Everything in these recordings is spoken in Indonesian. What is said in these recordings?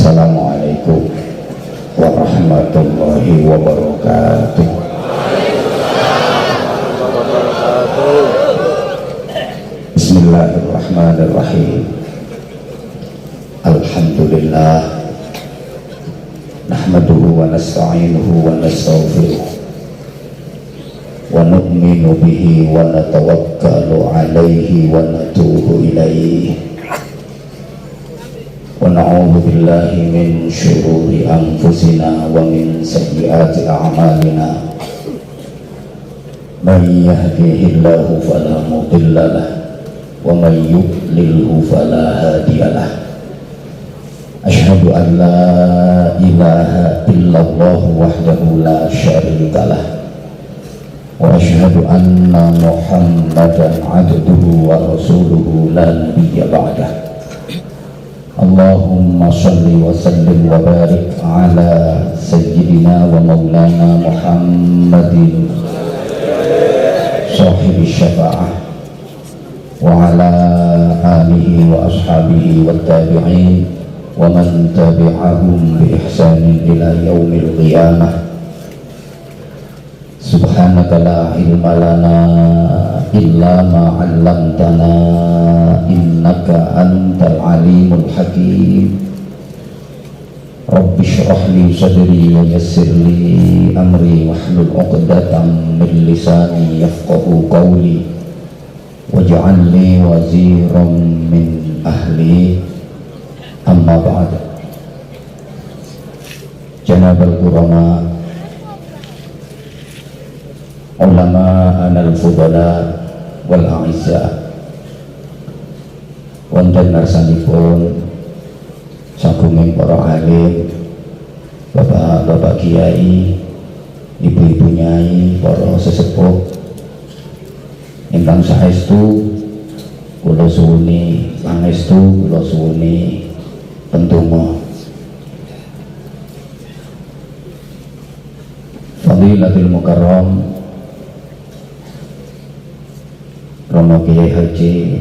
Assalamualaikum warahmatullahi wabarakatuh. Bismillahirrahmanirrahim. Alhamdulillah nahmaduhu wa nasta'inuhu wa nastaghfiruh wa nu'minu bihi wa natawakkalu alaihi wa natubu ilaihi wa na'udzu billahi min syururi anfusina wa min sayyiati a'malina. Man yahdihillahu fala mudilla lahu wa man yudlilhu fala hadiya lahu. Asyhadu an la ilaha illallah wahdahu la syarika lah wa asyhadu anna Muhammadan abduhu wa rasuluhu la nabiyya ba'dah. Allahumma shalli wa sallim wa barik ala sayyidina wa maulana Muhammadin sahibi syafa'ah wa ala alihi wa ashabihi wa tabi'in wa man tabi'ahum bi ihsanin ila yaumil qiyamah. Subhanaka la ilma lana illa ma 'allamtana innaka antal alimul hakim. Rabbi shrah li sadri wa yassir li amri wahlul 'uqdatam min lisani yafqahu qawli waj'al li waziran min ahli. Amma ba'd. Janabal qurama ulama anal fudala wal a'izza wonten narsanipun sagunging para alim, bapak-bapak kiai, ibu-ibu nyai, para sesepuh ingkang saestu kula suwuni pangestu, kula suwuni pendonga. Fadilatul Mukarram Romo Kiai Haji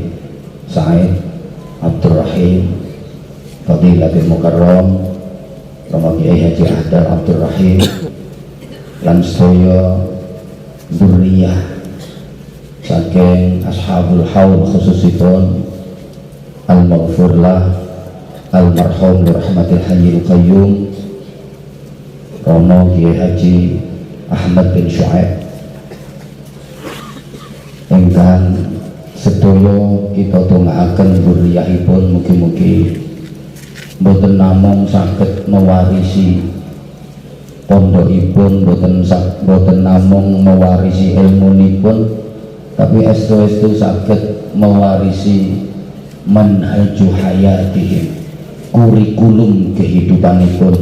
Said Abdul Rahim, Fadilatul Mukarram Romo Kiai Haji Ahdar Abdul Rahim lan sedaya dzurriyyah saking ashabul haul khususipun al-maghfurlah al-marhum bi rahmatil hayyil qayyum Romo Kiai Haji Ahmad bin Syuaib ingkang sedaya kita tungaaken dzurriyyahipun mugi-mugi boten namung saged mewarisi pondokipun, boten namung mewarisi ilmunipun, tapi estu-estu saged mewarisi manhaju hayatihim, kurikulum kehidupanipun,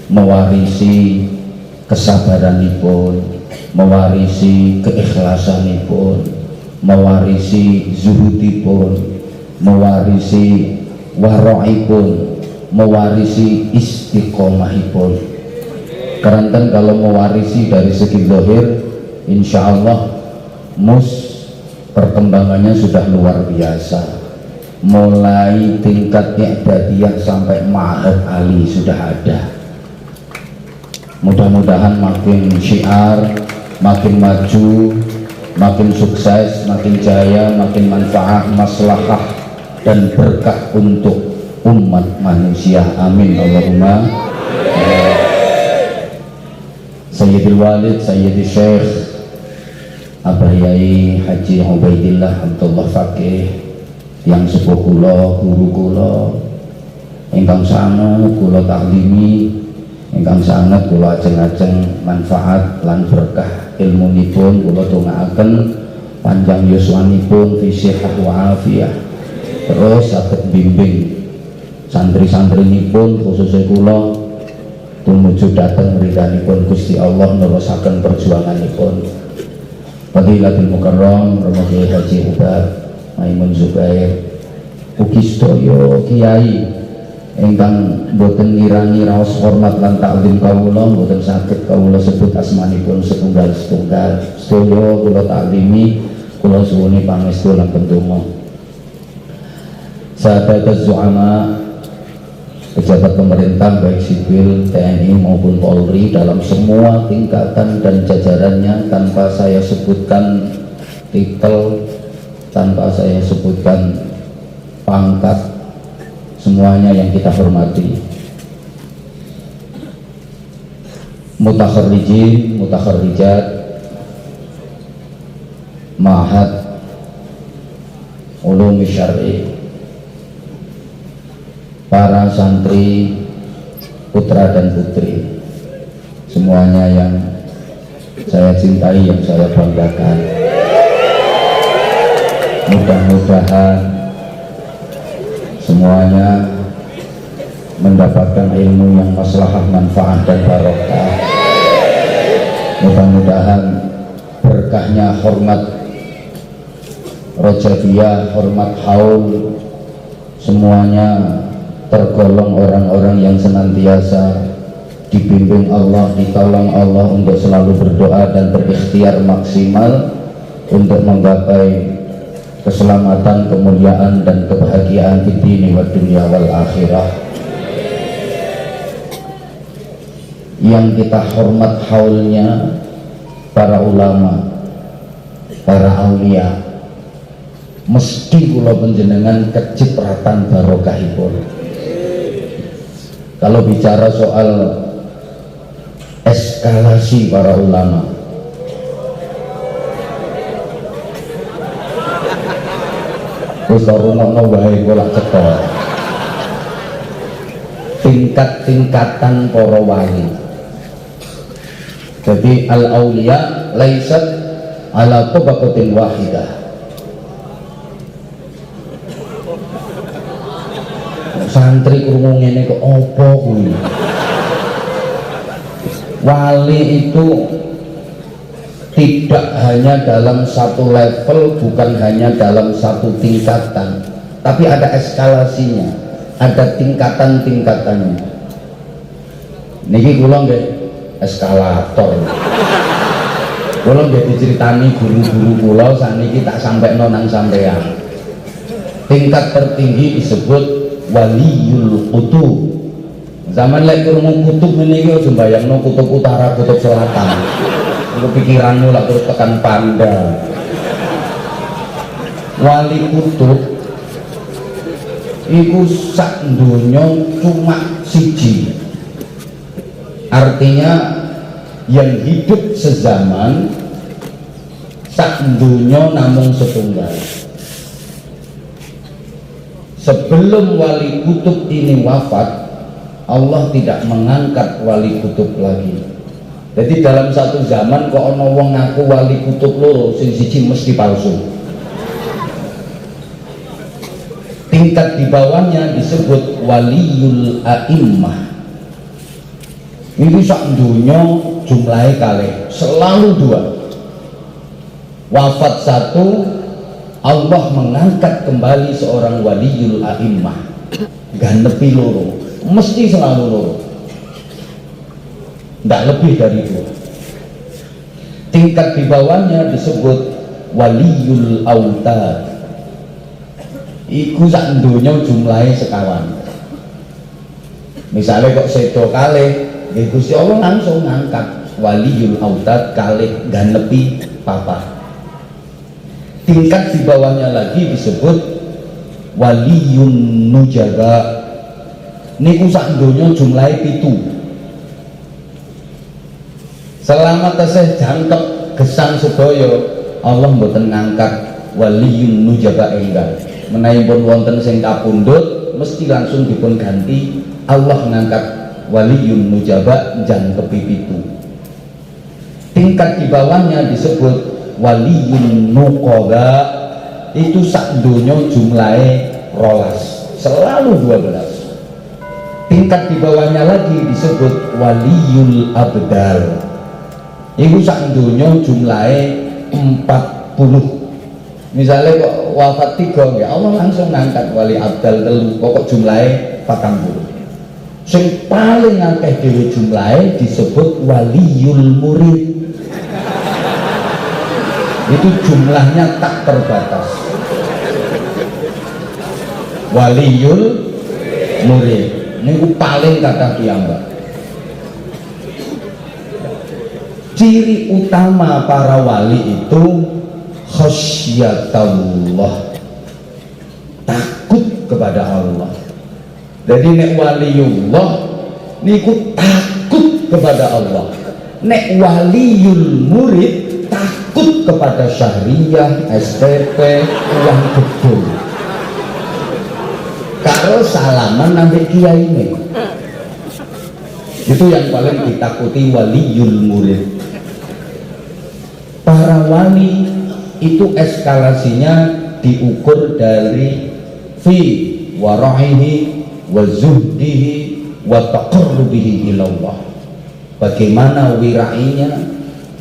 mewarisi kesabaranipun, mewarisi keikhlasanipun, mewarisi zuhudipun, mewarisi waraipun, mewarisi istiqomahipun. Keranten kalau mewarisi dari segi zahir, insya Allah perkembangannya sudah luar biasa. Mulai tingkat i'dadiyah sampai ma'had ali sudah ada. Mudah-mudahan makin syiar, makin maju, makin sukses, makin jaya, makin manfaat, maslahah dan berkah untuk umat manusia. Amin Allahumma. Sayyidil Walid, Sayyidil Syekh Abah Yai Haji Ubaidillah Abdullah Faqih yang sepuh kula, guru kula ingkang sanget kula taklimi, ingkang sanget kula ajeng-ajeng manfaat lan berkah ilmunipun, kula tungaaken panjang yuswanipun fi sihah wa afiyah, terus saged bimbing santri-santrinipun khususnya kula tumuju dhateng ridhanipun Gusti Allah nerusaken perjuanganipun. Fadilatul Mukarram Romo Kiai Haji Ubad Maimun Zubair ugi sedaya kiai ingkang boten ngirangi raos hormat lan taklim kawula, boten saged kawula sebut asmanipun setunggal-setunggal. Sedaya kula taklimi, kula suwuni pangestu lan pendonga. Sahabat zu'ama pejabat pemerintah baik sipil, TNI maupun Polri dalam semua tingkatan dan jajarannya, tanpa saya sebutkan titel, tanpa saya sebutkan pangkat, semuanya yang kita hormati. Mutakharrijin, mutakharrijat Ma'had Ulum Syar'i, para santri putra dan putri semuanya yang saya cintai, yang saya banggakan, mudah-mudahan semuanya mendapatkan ilmu yang maslahah, manfaat dan barokah. Mudah-mudahan berkahnya hormat Rojabiyah, hormat haul, semuanya tergolong orang-orang yang senantiasa dibimbing Allah, ditolong Allah untuk selalu berdoa dan berikhtiar maksimal untuk menggapai keselamatan, kemuliaan dan kebahagiaan di dunia wa dunia wal akhirah. Yang kita hormat haulnya para ulama, para aulia, mesti kula panjenengan kecipratan barokahipun. Kalau bicara soal eskalasi para ulama, wis rungokno wae kula cetha. Tingkat-tingkatan para wali. Jadi al-auliya laisat ala tabaqatin wahidah. Santri krungu ngene kok apa kuwi? Wali itu tidak hanya dalam satu level, bukan hanya dalam satu tingkatan, tapi ada eskalasinya, ada tingkatan-tingkatannya. Niki kula nggih eskalator. Kula nggih diceritani guru-guru kula saniki tak sampekno nang sampean. Tingkat tertinggi disebut waliyul qutub. Zaman lek krungu kutub meniki aja mbayangno kutub utara, kutub selatan. Iku pikiranmu lak terus tekan panda. Wali kutub iku sak donya cuma siji. Artinya yang hidup sezaman sak donya namung setunggal. Sebelum wali kutub ini wafat, Allah tidak mengangkat wali kutub lagi. Jadi dalam satu zaman kok ana wong ngaku wali kutub loro, sing siji mesti palsu. Tingkat di bawahnya disebut waliyul a'immah. Ini sak dunya jumlahnya kalih, selalu dua. Wafat satu, Allah mengangkat kembali seorang waliyul a'immah. Ganepi loro, mesti selalu loro, tidak lebih dari dua. Tingkat di bawahnya disebut waliyul autad. Iku sak dunya jumlahnya sekawan. Misalnya kok sedo kalih, Gusti Allah langsung ngangkat waliyul autad kalih ganepi papa. Tingkat di bawahnya lagi disebut waliyun nujaba. Niku sak donya jumlahe 7. Selama tesih jangkep gesang sedaya, Allah mboten ngangkat waliyun nujaba enggal. Menawi pun wonten sing kapundhut mesti langsung dipun ganti, Allah ngangkat waliyun nujaba jangkepi 7. Tingkat di bawahnya disebut waliyun nuqaba. Itu sak donya jumlahe 12, selalu 12. Tingkat di bawahnya lagi disebut waliyul abdal. Iku sak donya jumlahe 40. Misalnya kok wafat 3, ya Allah langsung ngangkat wali abdal 3, kok jumlahe 40. Sing paling akeh dhewe jumlahe disebut waliyul murid. Itu jumlahnya tak terbatas. Waliyul murid. niku paling kathah piyambak. Ciri utama para wali itu khasyatullah, takut kepada Allah. Jadi nek waliullah niku takut kepada Allah. Nek waliyul murid takut kepada syahriah, SPP, uang gedung. Karo salaman sampai kiai ini. Itu yang paling ditakuti waliyul murid. Para wali itu eskalasinya diukur dari fi wara'ihi wa zuhdihi wa taqarrubihi ilallah. Bagaimana wirainya,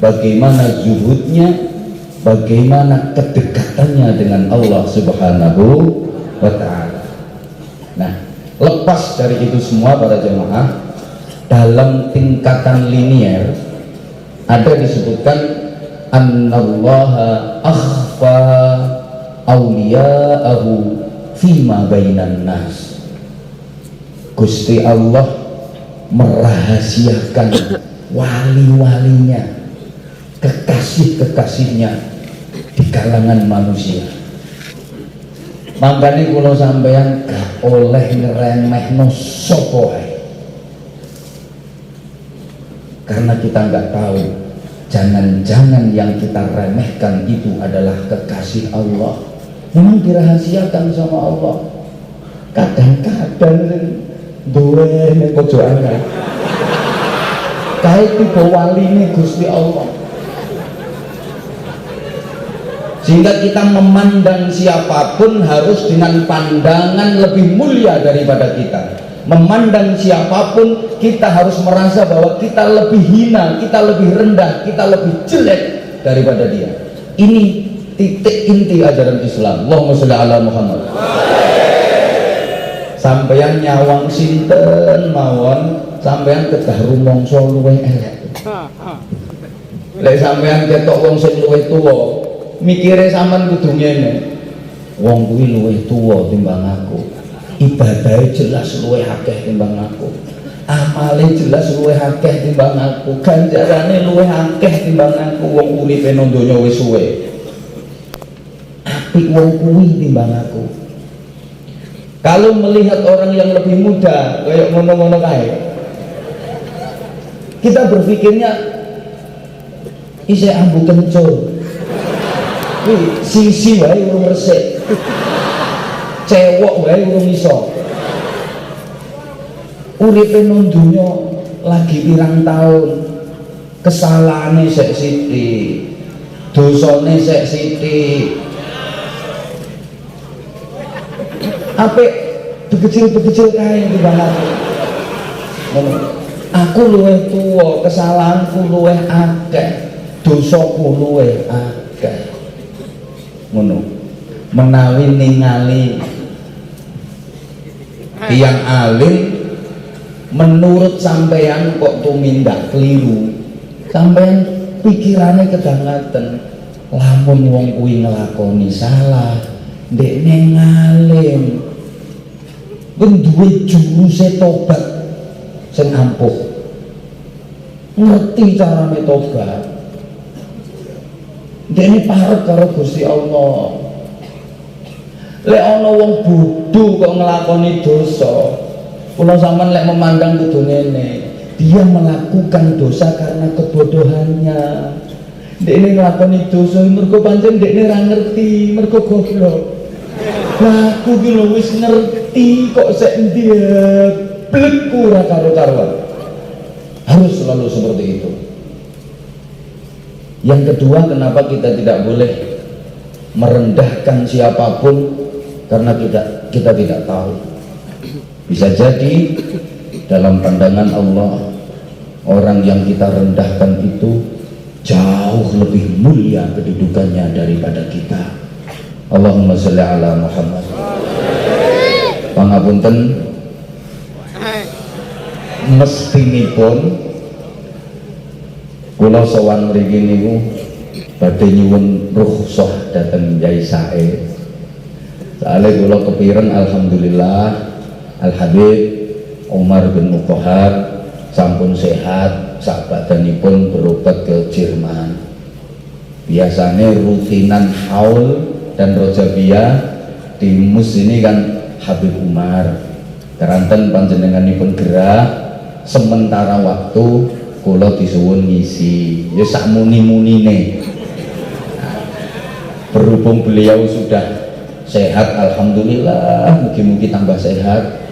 bagaimana zuhudnya, bagaimana kedekatannya dengan Allah Subhanahu wa ta'ala. Nah, lepas dari itu semua para jemaah, dalam tingkatan linier ada disebutkan annallaha akhfa awliya'ahu fima bainan nas. Gusti Allah merahasiakan wali-walinya, kekasih-kekasihnya di kalangan manusia. Makanya kalau sampeyan gak oleh ngeremehno sapa ae, karena kita nggak tahu, jangan-jangan yang kita remehkan itu adalah kekasih Allah. Memang dirahasiakan sama Allah. Kadang-kadang duwe ning pojokan kae tipe waline Gusti Allah. Sehingga kita memandang siapapun harus dengan pandangan lebih mulia daripada kita. Memandang siapapun kita harus merasa bahwa kita lebih hina, kita lebih rendah, kita lebih jelek daripada dia. Ini titik inti ajaran Islam. Allahumma sholli ala Muhammad. Sampeyan nyawang sinten mawon, sampeyan kedah rumangsa luwih elek. Lek sampeyan ketok wong sing luwih tuwa, mikire sampean kudu ngene. Wong kuwi luwih tuwa timbang aku. Ibadahnya jelas luwih akeh timbang aku, amale jelas luwih akeh timbang aku, ganjarane luwih akeh timbang aku. Wong uripe nang donya wis suwe, apik wong kuwi timbang aku. Kalau melihat orang yang lebih muda kayak ngono-ngono kae, kita berpikirnya isih ambu kencur, sisi wae urung resik, cewek wae urung iso. Uripe nang donya lagi pirang tahun, kesalahane sek sithik, dosane sek sithik, apik bekecil-bekecil kae di aku. Aku luwih tuwa, kesalahanku luwih akeh, dosaku luwih akeh. Ngono. Menawi ningali tiyang alim menurut sampeyan kok tumindak keliru, sampeyan pikirane kedangaten, lamun wong kuwi nglakoni salah, ndekne ngalim, duwe juruse tobat sing ampuh, ngerti carane tobat, ndekne parek karo Gusti Allah. Lek ana wong bodho kok nglakoni dosa, kula sampean lek memandang kudu ngene, dia melakukan dosa karena kebodohannya. Ndekne nglakoni dosa mergo pancen ndekne ra ngerti, mergo goblok. Lah aku ki lho wis ngerti kok sek ndieblekku ora karo-karuan. Harus selalu seperti itu. Yang kedua, kenapa kita tidak boleh merendahkan siapapun? Karena kita tidak tahu. Bisa jadi dalam pandangan Allah, orang yang kita rendahkan itu jauh lebih mulia kedudukannya daripada kita. Allahumma sholli ala Muhammad. Pangapunten, mestinipun kula sowan mriki niku badhe nyuwun rukhsah dhateng Yai Sae. Soalnya kula kepireng alhamdulillah Al Habib Umar bin Mukhtar sampun sehat sabadanipun berobat ke Jerman. Biasanya rutinan haul dan rojabiyah di mus ini kan Habib Umar. Keranten panjenenganipun gerah sementara waktu kula disuwun ngisi ya sak muni-munine. Berhubung beliau sudah sehat alhamdulillah, mugi-mugi tambah sehat.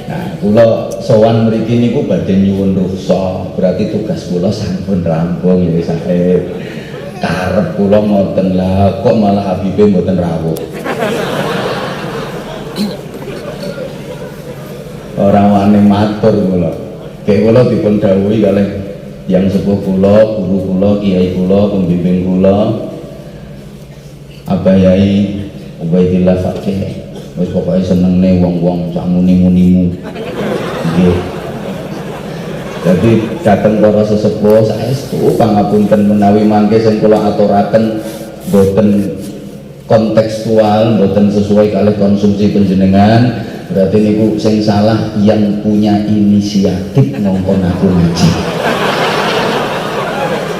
Nah, kula sowan mriki niku badhe nyuwun ruksa, berarti tugas kula sampun rampung ya sae. Karep kula ngoten lah, kok malah Habibe mboten rawuh. Orang wani matur kula. Kayak kula dipun dawuhi kalih yang sepuh kula, guru kula, kiai kula, pembimbing kula, Abah Yai Ubaidillah Fakih. Wis pokoke senengne wong-wong sak muni-munimu. Nggih. Jadi dateng para sesepuh saestu pangapunten menawi mangke sing kula aturaken boten kontekstual, boten sesuai kalih konsumsi panjenengan. Berarti niku sing salah yang punya inisiatif ngongkon aku ngaji.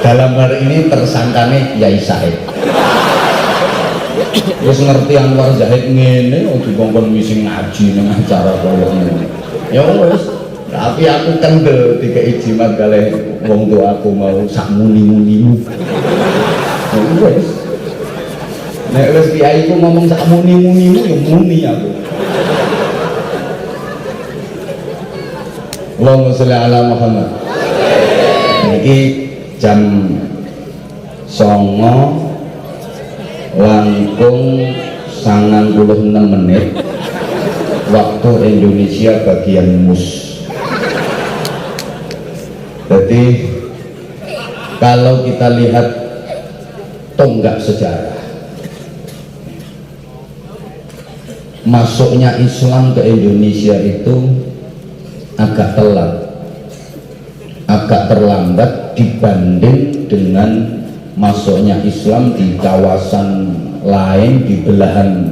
Dalam hal ini tersangkane Yai Said. Wis ngerti Anwar Zahid ngene ojo ngongkon misi ngaji nang acara kaya ngene. Ya wis, tapi aku kendel dikei jimat kalih wong tua aku mau sak muni-munimu. Ya wis. Nek wis kiaiku ngomong sak muni-munimu ya muni aku. Allahumma sholli ala Muhammad. Niki jam 09.96 menit waktu Indonesia bagian mus. Jadi kalau kita lihat tonggak sejarah masuknya Islam ke Indonesia itu agak telat, agak terlambat dibanding dengan masuknya Islam di kawasan lain di belahan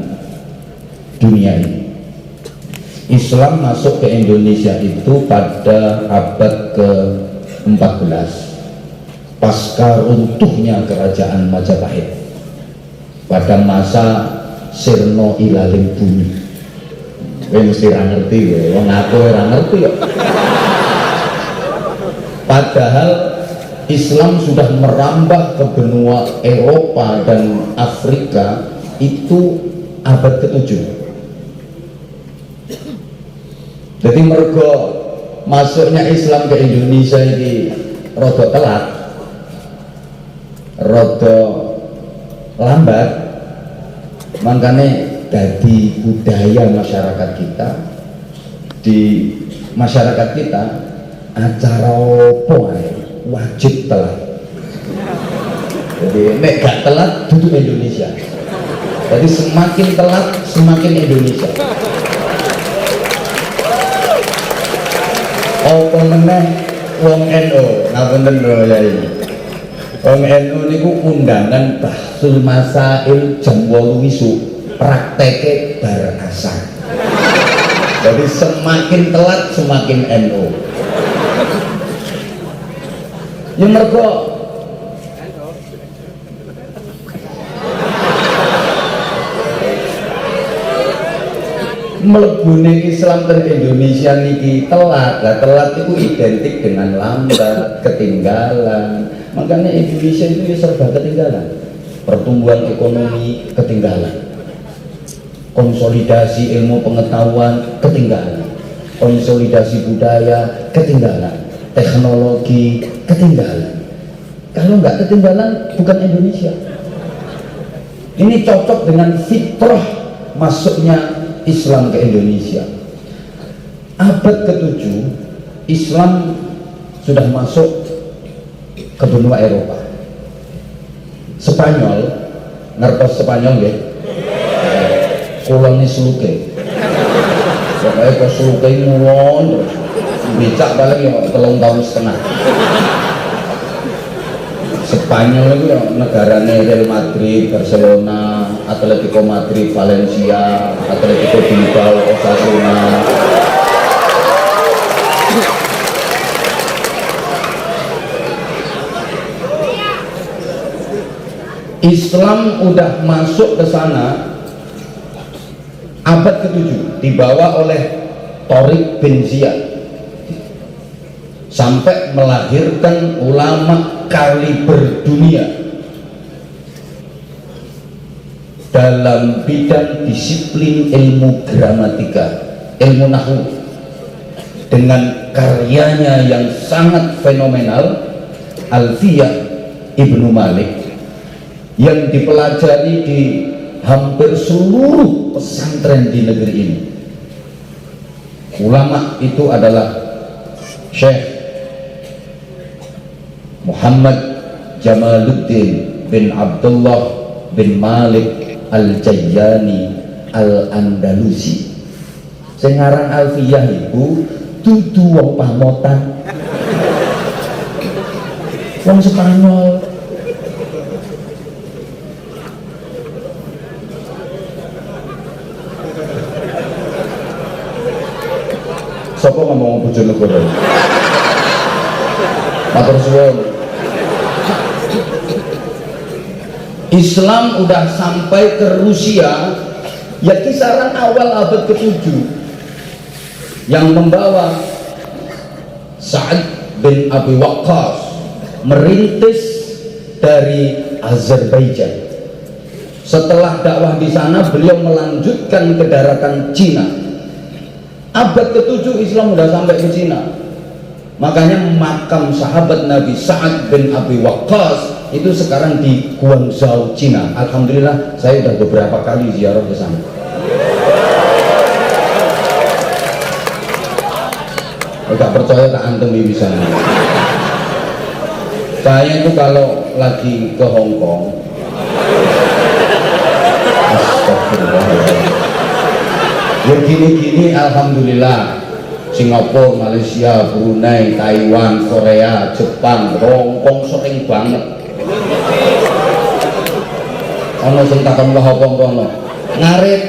dunia ini. Islam masuk ke Indonesia itu pada abad ke-14 pasca runtuhnya kerajaan Majapahit pada masa Sirno Ilaling Bumi. Kowe mesti ra ngerti kowe, wong aku ora ngerti kok. Padahal Islam sudah merambah ke benua Eropa dan Afrika itu abad ke-7. Jadi mergo masuknya Islam ke Indonesia ini rada telat, rada lambat, makanya jadi budaya masyarakat kita, di masyarakat kita acara opo wajib telat. Jadi nek gak telat duduk Indonesia. Jadi semakin telat semakin Indonesia. Apa meneh wong NU ngapunten lho ya ini. Wong NU niku undangan bahsul masail jam 8 isuk. Prakteke bar asar. Jadi semakin telat semakin NU. Yang mergo mlebune Islam ke Indonesia niki telat. Lah telat itu identik dengan lambat, ketinggalan. Makanya Indonesia itu serba ketinggalan. Pertumbuhan ekonomi ketinggalan. Konsolidasi ilmu pengetahuan ketinggalan, konsolidasi budaya ketinggalan, teknologi ketinggalan. Kalau nggak ketinggalan bukan Indonesia. Ini cocok dengan fitrah masuknya Islam ke Indonesia. Abad ke-7 Islam sudah masuk ke benua Eropa. Spanyol, ngertos Spanyol ya? Koloni Sluke, pokoknya ke Sluke ngulon terus becak paling ya 3 tahun setengah. Spanyol itu ya negaranya Real Madrid, Barcelona, Atletico Madrid, Valencia, Atletico Bilbao, Osasuna, Islam udah masuk ke sana abad ke-7, dibawa oleh Tariq bin Ziyad sampai melahirkan ulama kaliber dunia dalam bidang disiplin ilmu gramatika, ilmu nahwu, dengan karyanya yang sangat fenomenal, Alfiyah Ibnu Malik, yang dipelajari di hampir seluruh pesantren di negeri ini. Ulama itu adalah Syekh Muhammad Jamaluddin bin Abdullah bin Malik Al-Jayyani Al-Andalusi. Sengaran Alfiyah ibu dudu wong pamotan, wong Spanyol. Sapa ngomong Bojonegoro? Matur suwun. Islam udah sampai ke Rusia ya kisaran awal abad ke-7, yang membawa Sa'ad bin Abi Waqqas merintis dari Azerbaijan. Setelah dakwah di sana, beliau melanjutkan ke daratan Cina. Abad ke-7 Islam udah sampai ke Cina. Makanya makam sahabat Nabi Sa'ad bin Abi Waqqas itu sekarang di Guangzhou, Cina. Alhamdulillah saya udah beberapa kali ziarah ke sana. Gak percaya tak antem di sana. Saya itu kalau lagi ke Hong Kong, astagfirullahaladzim, ya gini-gini alhamdulillah. Singapura, Malaysia, Brunei, Taiwan, Korea, Jepang, Hong Kong sering banget. Ono sing takon wah apa kono? Ngarit.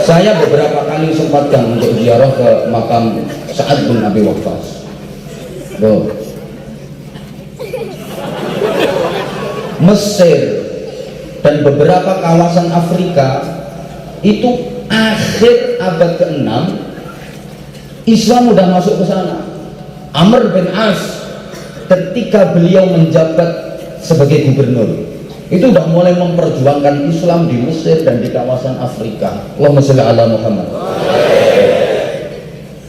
Saya beberapa kali sempatkan untuk ziarah ke makam Sa'ad bin Abi Waqqas. Mesir dan beberapa kawasan Afrika itu akhir abad ke-6 Islam udah masuk ke sana. Amr bin As ketika beliau menjabat sebagai gubernur itu udah mulai memperjuangkan Islam di Mesir dan di kawasan Afrika. Allahumma sholli ala Muhammad.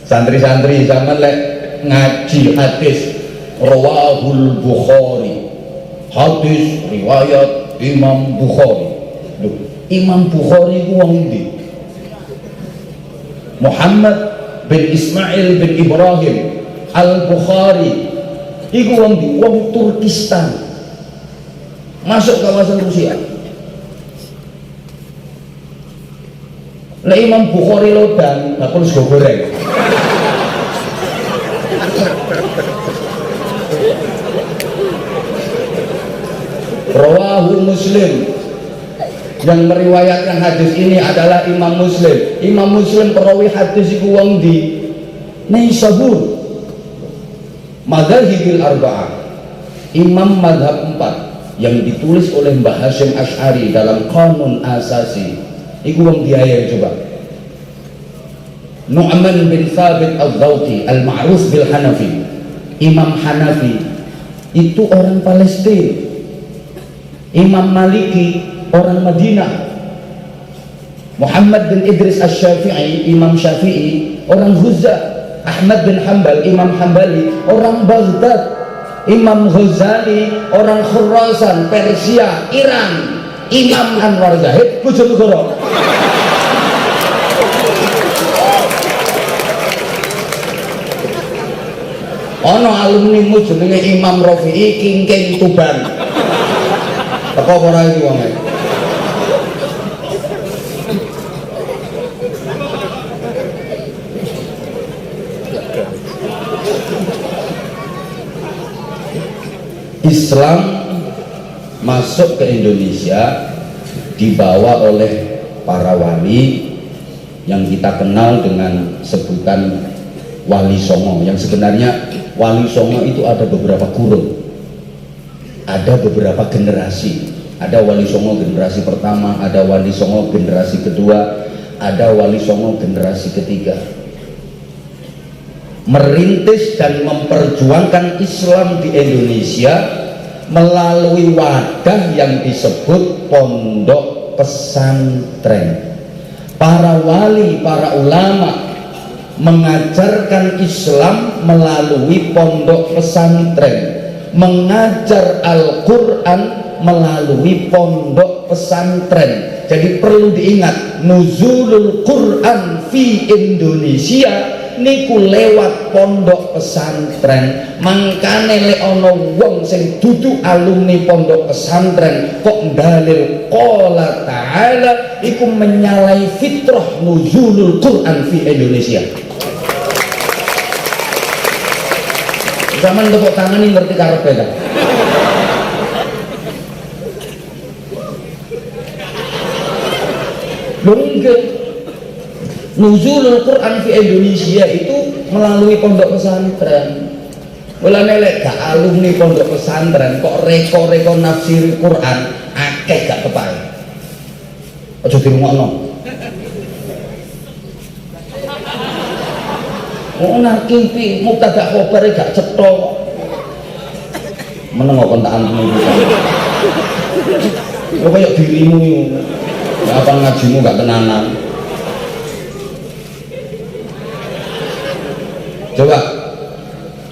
Santri-santri zaman lek ngaji hadis rawahul Bukhari, hadis riwayat Imam Bukhari. Duh, Imam Bukhari ku wong ndi? Muhammad bin Ismail bin Ibrahim Al-Bukhari iku wong ndi? Wong Turkistan. Masuk kawasan Rusia. Lah Imam Bukhari lodan, bakul sego goreng. Rawahu Muslim, yang meriwayatkan hadis ini adalah Imam Muslim. Imam Muslim perawi hadis iku wong di Naisabur. Madhahibil arba'ah, Imam madhab 4 yang ditulis oleh Mbah Hashim Ash'ari dalam Qanun Asasi. Iku wong biaya coba. Nu'man bin Thabit Al-Dhawti Al-Ma'ruf bil Hanafi, Imam Hanafi itu orang Palestina. Imam Maliki orang Madinah. Muhammad bin Idris Asy-Syafi'i, Imam Syafi'i orang Huzza. Ahmad bin Hanbal, Imam Hanbali orang Baghdad. Imam Ghazali orang Khurasan, Persia, Iran. Imam Anwar Zahid Bojonegoro. Ono alumni mu jenenge Imam Rafi'i Kingking Tuban. Teko ora iki wong e. Islam masuk ke Indonesia dibawa oleh para wali yang kita kenal dengan sebutan Wali Songo, yang sebenarnya Wali Songo itu ada beberapa kurun, ada beberapa generasi. Ada Wali Songo generasi pertama, ada Wali Songo generasi kedua, ada Wali Songo generasi ketiga. Merintis dan memperjuangkan Islam di Indonesia melalui wadah yang disebut pondok pesantren. Para wali, para ulama mengajarkan Islam melalui pondok pesantren, mengajar Al-Quran melalui pondok pesantren. Jadi perlu diingat, nuzulul Quran fi Indonesia niku lewat pondok pesantren. Mangkane lek ana wong sing dudu alumni pondok pesantren kok dalil qala ta'ala iku menyalahi fitrah nuzulul Quran fi Indonesia. Zaman tepuk tangan ini ngerti karepe ta? Mungkin nuzulul Quran fi Indonesia itu melalui pondok pesantren. Mulane lek gak alumni pondok pesantren kok reko-reko nafsir Quran akeh gak kepae. Aja dirungokno. Oh nakipi mubtada khobar gak cetha kok. Meneng kok kontakan iki. Kok kaya dirimu iki. Apa ngajimu gak tenanan. Coba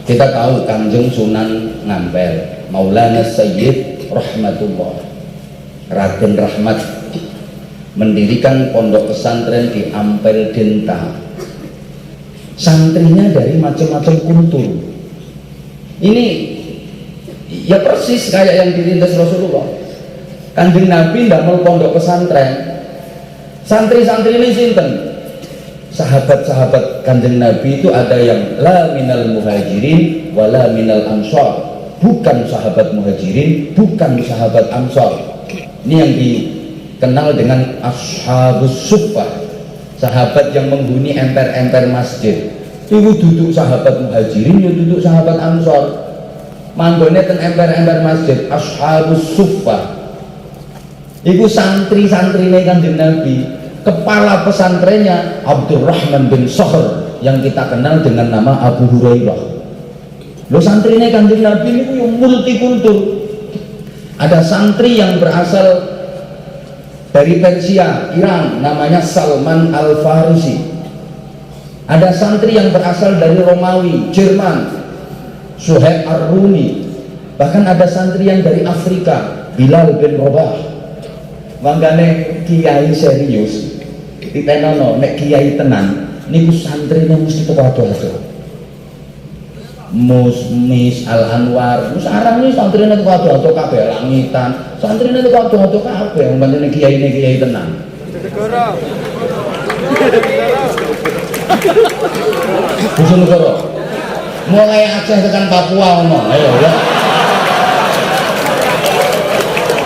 kita tahu Kanjeng Sunan Ngampel Maulana Sayyid Rahmatullah Raden Rahmat mendirikan pondok pesantren di Ampel Denta. Santrinya dari macam-macam kultur. Ini ya persis kayak yang dirintis Rasulullah. Kanjeng Nabi ndamel pondok pesantren. Santri-santri ini sinten? Sahabat-sahabat Kanjeng Nabi itu ada yang la minal muhajirin wala minal ansor, bukan sahabat muhajirin, bukan sahabat ansor. Ini yang dikenal dengan ashabus suffah, sahabat yang menghuni emper-emper masjid. Itu duduk sahabat muhajirin, ya duduk sahabat ansor. Manggone ten emper-emper masjid ashabus suffah. Iku santri-santrine Kanjeng Nabi. Kepala pesantrennya Abdurrahman bin Sakhr yang kita kenal dengan nama Abu Hurairah. Lo santrinya Kanjeng Nabi ini multikultur. Ada santri yang berasal dari Persia, Iran, namanya Salman Al-Farisi. Ada santri yang berasal dari Romawi, Jerman, Suhaib Ar-Rumi. Bahkan ada santri yang dari Afrika, Bilal bin Rabah. Mangkane kiai serius ditenono nek kiai tenan niku santrine mesti teko-teko. Mis Al Anwar sekarang ini santrine teko-teko kabeh langitan, santrine teko-teko kabeh mangkane kiyaine kiai tenan. Bojonegoro mulai Aceh tekan Papua ono ayo ya.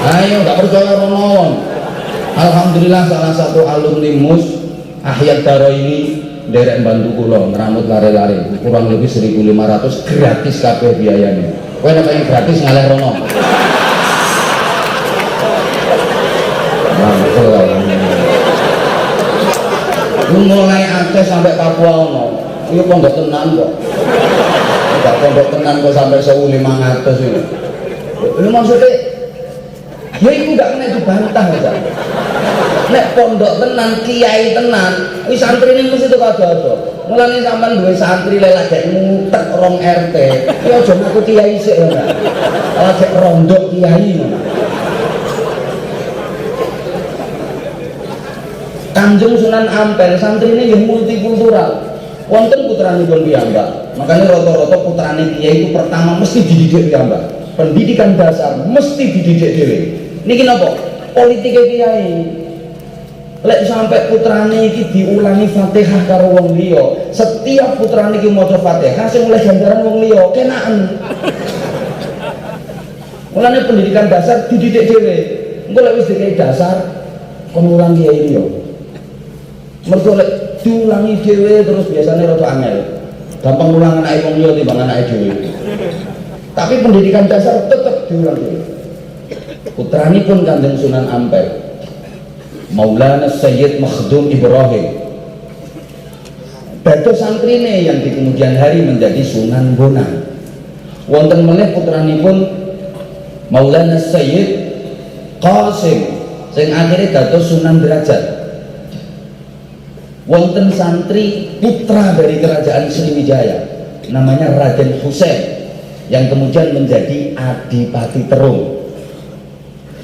Ayo gak percaya rono. Alhamdulillah salah satu alumni MUS Ahyad Daro ini derek bantu kula ngeramut lare-lare kurang lebih 1.500 gratis kabeh biayanya. Kowe nek pengen gratis ngalih rono. Mulai Aceh sampai Papua ono. Iki pondok tenan kok. Enggak pondok tenan kok sampai 1.500 ini. Lu maksudnya ya itu gak kena dibantah ya. Nek pondok tenan, kiai tenan, wis santri ini mesti tuh kado-kado. Mulane sampean duwe santri lek lagi ngutek rong RT, ki aja ngaku kiai sik ya. Lagi rondok kiai ngono. Kanjeng Sunan Ampel santri ini yang multikultural. Wonten putranipun piyambak. Makanya rata-rata putrane kiai itu pertama mesti dididik piyambak. Pendidikan dasar mesti dididik dhewe. Niki napa? Politike kiai. Lek sampai putrane iki diulangi Fatihah karo wong liya, setiap putrane iki maca Fatihah sing oleh ganjaran wong liya kenaan. Mulane pendidikan dasar dididik dhewe. Engko lek wis dikai dasar kon ngulangi kiai liya. Mergo lek diulangi dhewe terus biasanya rada angel. gampang ulang anak wong liya timbang anak dhewe. Tapi pendidikan dasar tetap diulang dhewe. Putranipun Kanjeng Sunan Ampel, Maulana Sayyid Makhdum Ibrahim, dados santrine yang di kemudian hari menjadi Sunan Bonang. Wonten meneh putranipun Maulana Sayyid Qasim sing akhirnya dados Sunan Derajat. Wonten santri putra dari kerajaan Sriwijaya namanya Raden Husein yang kemudian menjadi Adipati Terung.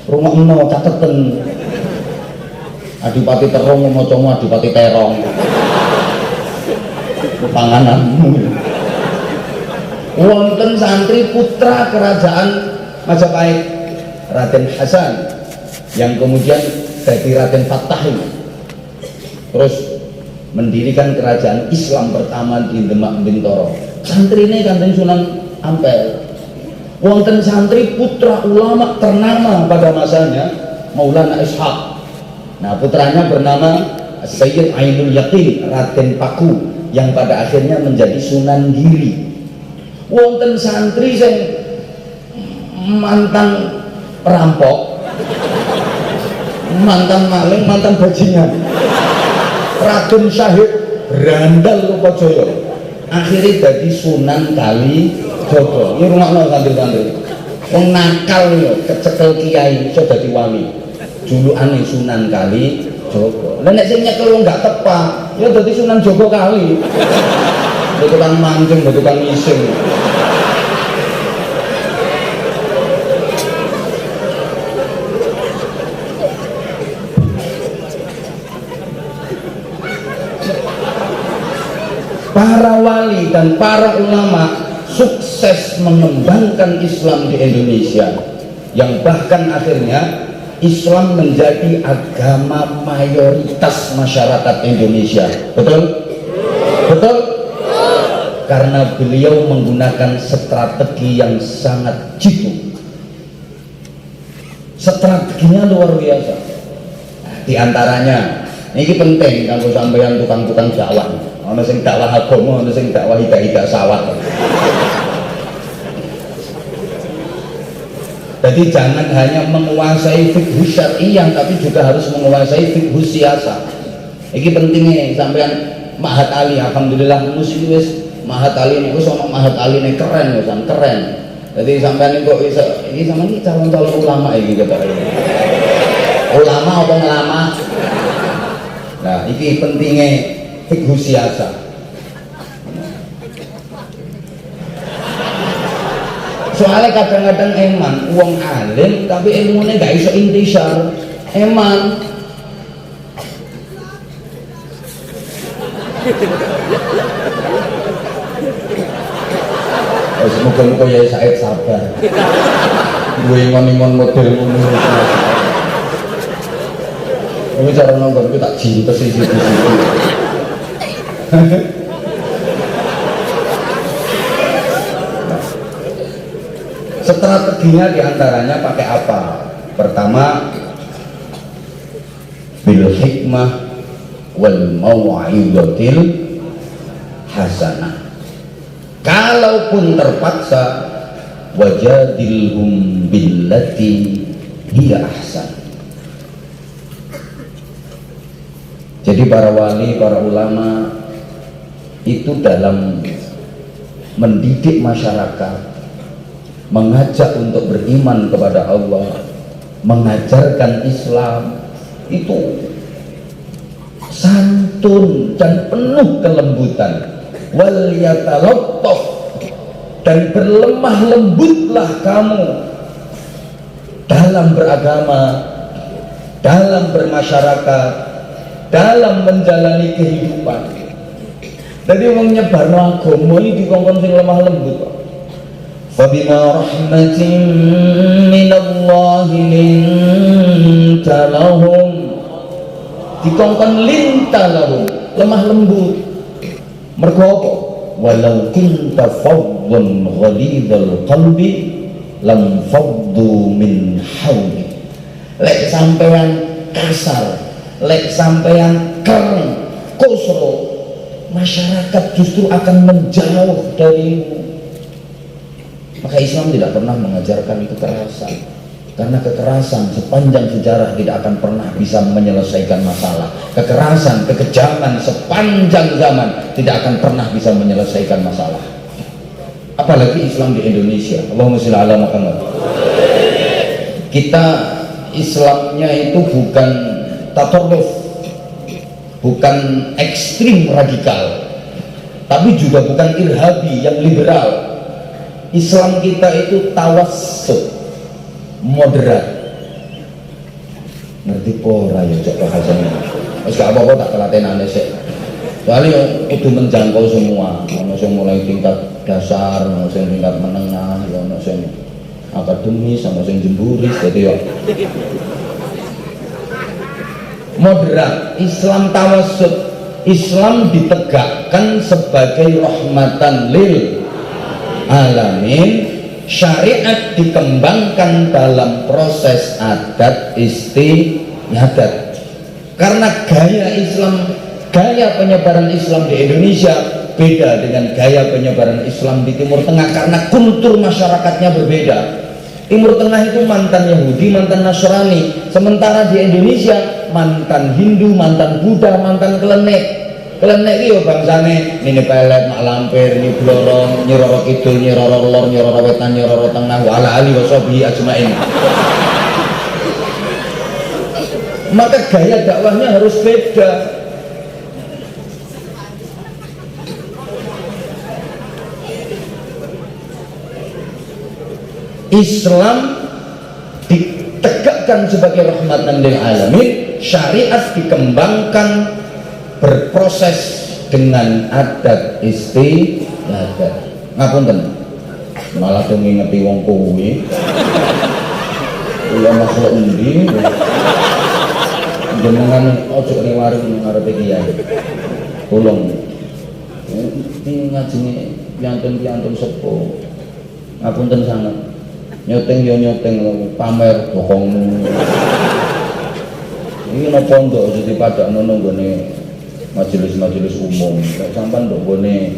Rungokno cateten Adipati Terung macamu Adipati Terong. Pangananmu. Wonten santri putra kerajaan Majapahit Raden Hasan yang kemudian jadi Raden Fattahi, terus mendirikan kerajaan Islam pertama di Demak Bintoro. Santri ini Kanjeng Sunan Ampel. Wonten santri putra ulama ternama pada masanya Maulana Ishaq. Nah, putranya bernama Sayyid Ainul Yaqin Raden Paku yang pada akhirnya menjadi Sunan Giri. Wonten santri yang mantan perampok, mantan maling, mantan bajingan, Raden Syahid Randal Rupajaya, akhirnya jadi Sunan Kalijaga. Ini rumahnya santri-santri wong nakal yo kecekel kiai iso dadi wali, julukane Sunan Kalijaga. Lah nek sing nyekel wong gak tepak ya dadi Sunan Joko Kali. Tukang mancing, tukang ngising. Para wali dan para ulama sukses mengembangkan Islam di Indonesia, yang bahkan akhirnya Islam menjadi agama mayoritas masyarakat Indonesia. Betul? Betul? Karena beliau menggunakan strategi yang sangat jitu. Strateginya luar biasa. Di antaranya, ini penting kalau sampeyan tukang-tukang dakwah. Ana sing dakwah agama, ana sing dakwah hidayah sawat. Jadi jangan hanya menguasai fikih syariah, tapi juga harus menguasai fikih siasah. Iki pentingnya sampean Mahat Ali, alhamdulillah musik wis Mahat Ali ini, wis ono Mahat Ali ini keren wis keren. Jadi sampean kok iso iki sampean iki calon-calon ulama iki kata. Ulama apa ngelama? Nah, iki pentingnya fikih siasah. Soalnya kadang-kadang eman uang alim tapi ilmunya gak iso intisar. Eman semoga-moga ya Said sabar. Gue ingon-ingon model ngono. Ini cara nonton itu tak cinta sih. Strateginya diantaranya pakai apa? Pertama, bil hikmah wal mau'izatil hasanah. Kalaupun terpaksa, wajadilhum billati hiya ahsan. Jadi para wali, para ulama itu dalam mendidik masyarakat, mengajak untuk beriman kepada Allah, mengajarkan Islam, itu santun dan penuh kelembutan. Wal yatalattaf, dan berlemah lembutlah kamu dalam beragama, dalam bermasyarakat, dalam menjalani kehidupan. Jadi wong nyebarno agama iki dikongkon sing lemah lembut. Fabima rahmatin minallahi linta lahum, dikongkon linta lahum, lemah lembut. Mergo apa? Walau kunta faddan ghalidhal qalbi lam faddu min hawli. Lek sampean kasar, lek sampean kering, kusro, masyarakat justru akan menjauh darimu. Maka Islam tidak pernah mengajarkan kekerasan, karena kekerasan sepanjang sejarah tidak akan pernah bisa menyelesaikan masalah. Kekerasan, kekejaman sepanjang zaman tidak akan pernah bisa menyelesaikan masalah. Apalagi Islam di Indonesia. Allahumma sholli ala Muhammad. Kita Islamnya itu bukan tatarruf, bukan ekstrim radikal, tapi juga bukan irhabi yang liberal. Islam kita itu tawassut, moderat. Ngerti pora ya cok bahasanya. Wis gak apa-apa tak telatenane sik. Soalnya itu menjangkau semua. Ono sing mulai tingkat dasar, ono sing tingkat menengah, ono sing akademis, ono sing jemburis, jadi ya. Moderat, Islam tawassut. Islam ditegakkan sebagai rahmatan lil alamin. Syariat dikembangkan dalam proses adat istiadat. Karena gaya penyebaran Islam di Indonesia beda dengan gaya penyebaran Islam di Timur Tengah, karena kultur masyarakatnya berbeda. Timur Tengah itu mantan Yahudi, mantan Nasrani, sementara di Indonesia mantan Hindu, mantan Buddha, mantan Klenek. Klenek iki yo bangsane Nini Pelet, Mak Lampir, Nyi Blorong, Nyi Roro Kidul, Nyi Roro Lor, Nyi Roro Wetan, Nyi Roro Tengah, wa ala ali wa sahbihi ajmain. Maka gaya dakwahnya harus beda. Islam ditegakkan sebagai rahmatan lil alamin, syariat dikembangkan berproses dengan adat istiadat. Ngapunten, malah tuh ngingeti wong kuwi. Ya makhluk endi? Jenengan ojo riwari ngarepe kiai. Tolong. Ini ngajine piantun-piantun sepuh. Ngapunten sangat. Nyoteng yo nyoteng pamer bohong. Ini no pondok jadi pada nono gone majelis-majelis umum. Nek sampean ndok gone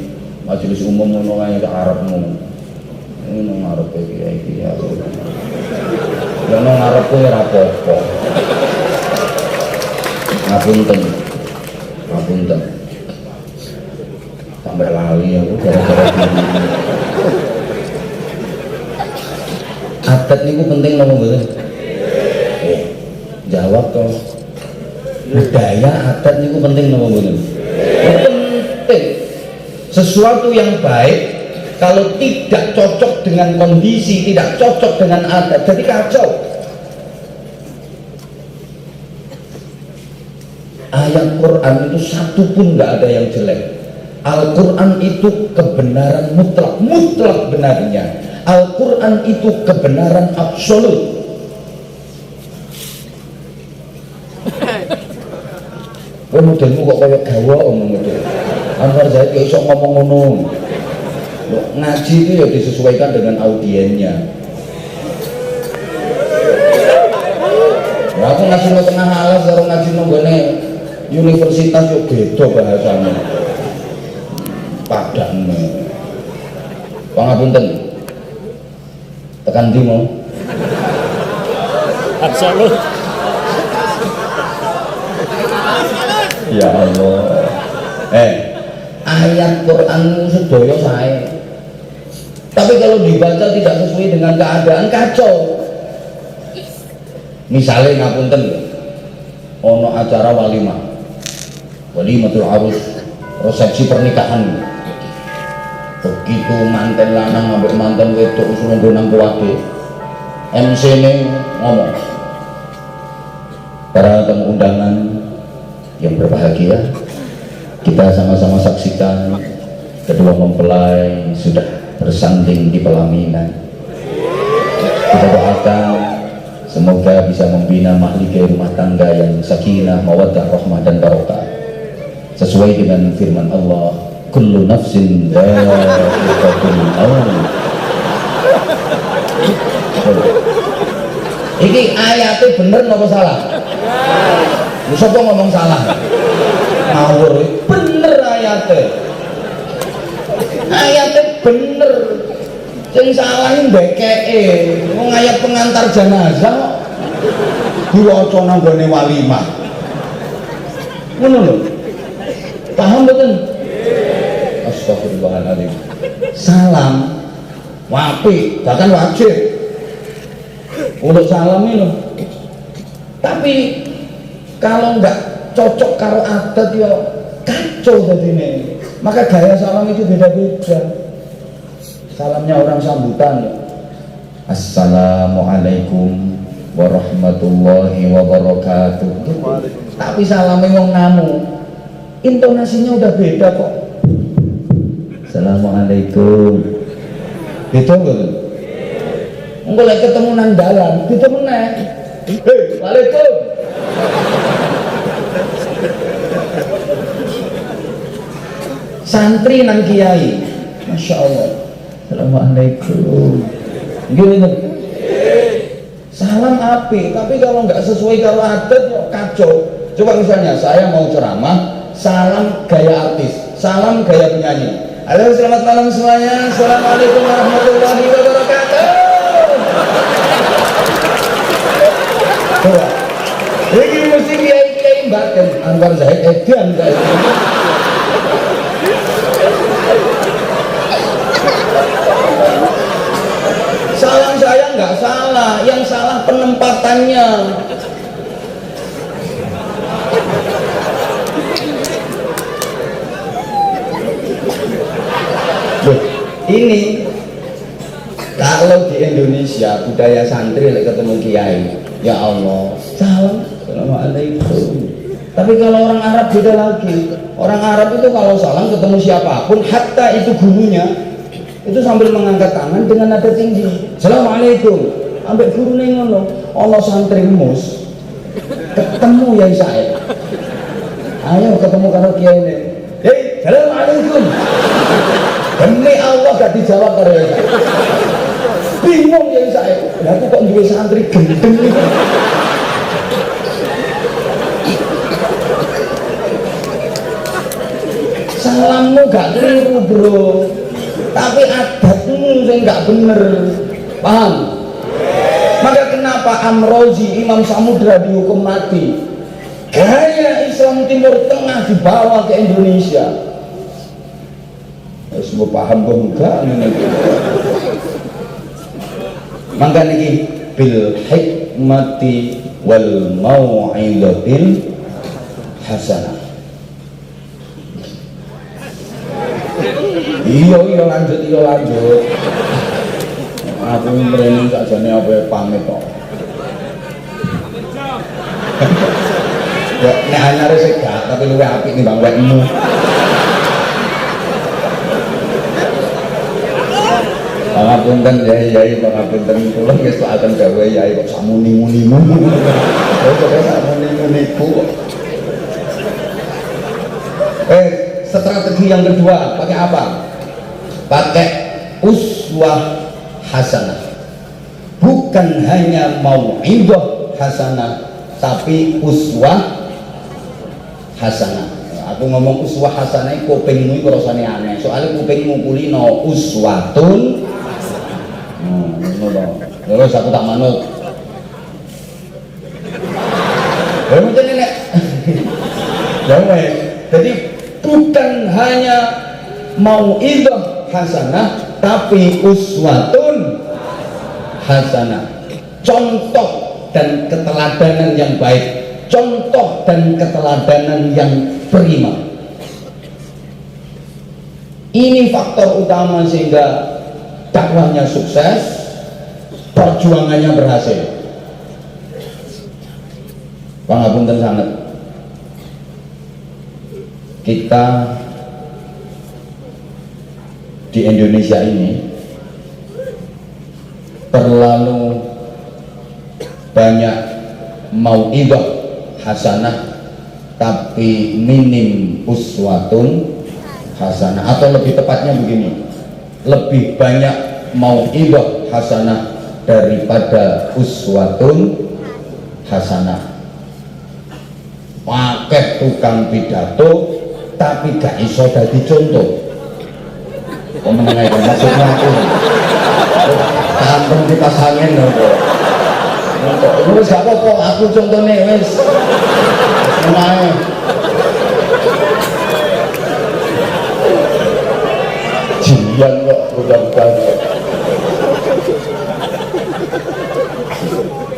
majelis umum ngono kae tak arepmu. Ini nang ngarepe kiai-kiai. Ya nang ngarepku ora apa-apa. Ngapunten. Ngapunten. Sampai lali aku gara-gara ini. Adat niku penting napa mboten? Jawab toh. Budaya adat niku penting napa mboten? Penting. Sesuatu yang baik kalau tidak cocok dengan kondisi, tidak cocok dengan adat, jadi kacau. Ayat Quran itu satu pun nggak ada yang jelek. Al-Quran itu kebenaran mutlak, mutlak benarnya. Al-Quran itu kebenaran absolut. Modelmu kok kayak gawa omong itu. Anwar Zaid ya iso ngomong ngono. Ngaji itu ya disesuaikan dengan audiennya. Nah, aku ngaji lo tengah alas karo ngaji nonggone universitas yo beda bahasanya. Padane. Pangapunten. Tekan ndi mau? Absolut. Ya Allah. Ayat Quran sedaya sae. Tapi kalau dibaca tidak sesuai dengan keadaan kacau. Misalnya ngapunten, ono acara walimah, walimatul arus, resepsi pernikahan. Begitu manten lanang ambek manten wedok suruh nang kuwate, MC ini ngomong, para tamu undangan yang berbahagia, kita sama-sama saksikan kedua mempelai sudah bersanding di pelaminan. Kita doakan semoga bisa membina mahligai rumah tangga yang sakinah, mawaddah, rahmah dan barokah sesuai dengan firman Allah, kullu nafsin dha'iqatul maut. Iki ayatnya bener napa salah? Sapa ngomong salah? Ngawur. Bener ayat ayatnya bener, sing salah mbekeke wong ayat pengantar jenazah kok diwaca nang gone walimah ngono lho, paham mboten? Astagfirullahaladzim. Salam wapi bahkan wajib untuk salam ini, tapi kalau nggak cocok karo adat ya kacau tadi ini. Maka gaya salam itu beda-beda. Salamnya orang sambutan ya, Assalamualaikum warahmatullahi wabarakatuh. Tapi salamnya wong namu, intonasinya udah beda kok. Assalamualaikum. Beda nggak? Engko lek ketemu nang dalan, beda meneh. Waalaikum. Santri nang kiai, masya Allah. Assalamualaikum. Gimana? Salam api, tapi kalau nggak sesuai kalau adat kacau. Coba misalnya saya mau ceramah, salam gaya artis, salam gaya penyanyi. Halo, selamat malam semuanya. Assalamualaikum warahmatullahi wabarakatuh. Coba, ini mesti kiai-kiai batin Anwar Zahid Edan guys. Salam saya nggak salah, yang salah penempatannya. Loh, ini kalau di Indonesia budaya santri lek ketemu kiai, ya Allah, salam, assalamualaikum. Tapi kalau orang Arab beda lagi. Orang Arab itu kalau salam ketemu siapapun, hatta itu gurunya, itu sambil mengangkat tangan dengan nada tinggi. Assalamualaikum. Ambek guru ngono, Allah santri mus ketemu ya saya. Ayo ketemu karo kiai ini. Hei, assalamualaikum. Demi Allah gak dijawab karo ya. Bingung ya saya. Lah aku kok duwe santri gendeng iki. Salammu gak keliru bro, tapi adatmu yang gak bener, paham? Maka kenapa Amrozi Imam Samudra dihukum mati? Gaya Islam Timur Tengah dibawa ke Indonesia. Semua paham gue enggak? Maka ini bil hikmati wal mau'izatil hasanah. Iya lanjut. Aku mrene sakjane apa pamit kok. Ya nek anyare sik gak, tapi luwih apik nimbang wekmu. Pangapunten yai, pangapunten kula wis akan gawe yai kok samuni-munimu. Kok samuni-muniku. Strategi yang kedua pakai apa? Pakai uswah hasanah. Bukan hanya mau'izah hasanah, tapi uswah hasanah. Aku ngomong uswah hasanah, kupingmu itu rasanya aneh. Soalnya kupingmu kulino uswatun. Terus aku tak manut. Macam ini. Jadi bukan hanya mau'izah hasanah, tapi uswatun hasanah. Contoh dan keteladanan yang baik, contoh dan keteladanan yang prima. Ini faktor utama sehingga dakwahnya sukses, perjuangannya berhasil. Pangapunten sangat. Kita di Indonesia ini terlalu banyak mau'izah hasanah tapi minim uswatun hasanah, atau lebih tepatnya begini, lebih banyak mau'izah hasanah daripada uswatun hasanah. Pakai tukang pidato tapi gak iso dadi contoh. Kok menengae maksudnya aku. Tampung kita sangen lho. Wis gak apa-apa, aku contohnya wis. Menengae. Jian kok bukan.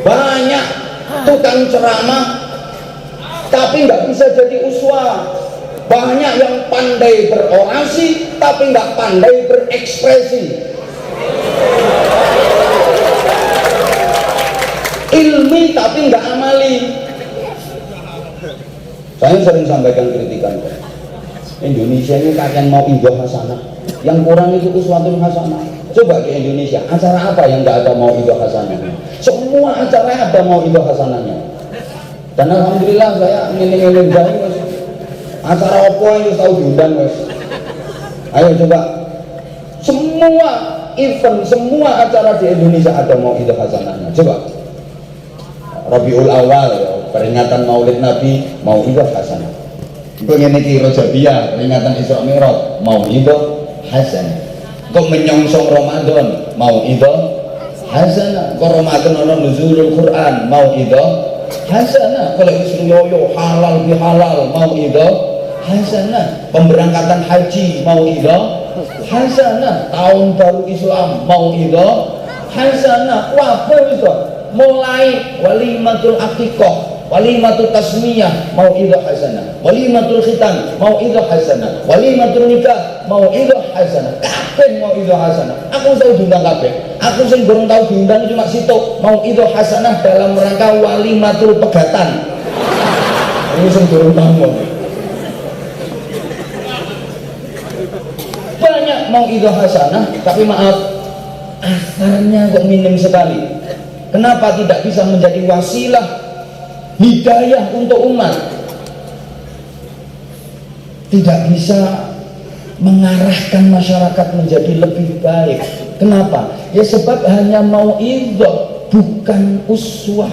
Banyak tukang ceramah tapi nggak bisa jadi uswah. Banyak yang pandai berorasi tapi nggak pandai berekspresi. Ilmi tapi nggak amali. Saya sering sampaikan kritikan, Indonesia ini kalian mau indah hasanah, yang kurang itu uswatun hasanah. Coba ke Indonesia, acara apa yang nggak ada mau indah hasanah? Semua acara ada mau indah hasanahnya. Dan alhamdulillah saya ngiling-ngiling jauh, acara apa yang tahu diundang wes. Ayo coba, semua event, semua acara di Indonesia ada mau indah hasanahnya. Coba Rabiul Awal, peringatan Maulid Nabi, mau indah hasanah. Pengen iki Rajabiyah, peringatan Isra Mi'raj, mau indah hasanah. Kok menyongsong Ramadan, mau indah hasanah. Kok Ramadan ana nuzulul Quran, mau indah hasanah. Kalau Isruyoyo halal bihalal, mau indah hasanah. Pemberangkatan haji, mau indah hasanah. Tahun baru Islam, mau indah hasanah. Wah, itu mulai walimatul aqiqah, walimatul tasmiyah, mau idah hasanah, walimatul khitan, mau idah hasanah, walimatul nikah, mau idah hasanah. Kabeh mau idah hasanah. Aku tahu diundang kabeh. Aku sing belum tahu diundang cuma situ, mau idah hasanah dalam rangka walimatul pegatan. Ini sing belum tahu. Banyak mau idah hasanah, tapi maaf, asarnya kok minim sekali. Kenapa tidak bisa menjadi wasilah hidayah untuk umat? Tidak bisa mengarahkan masyarakat menjadi lebih baik. Kenapa? Ya sebab hanya mau idhah, bukan uswah.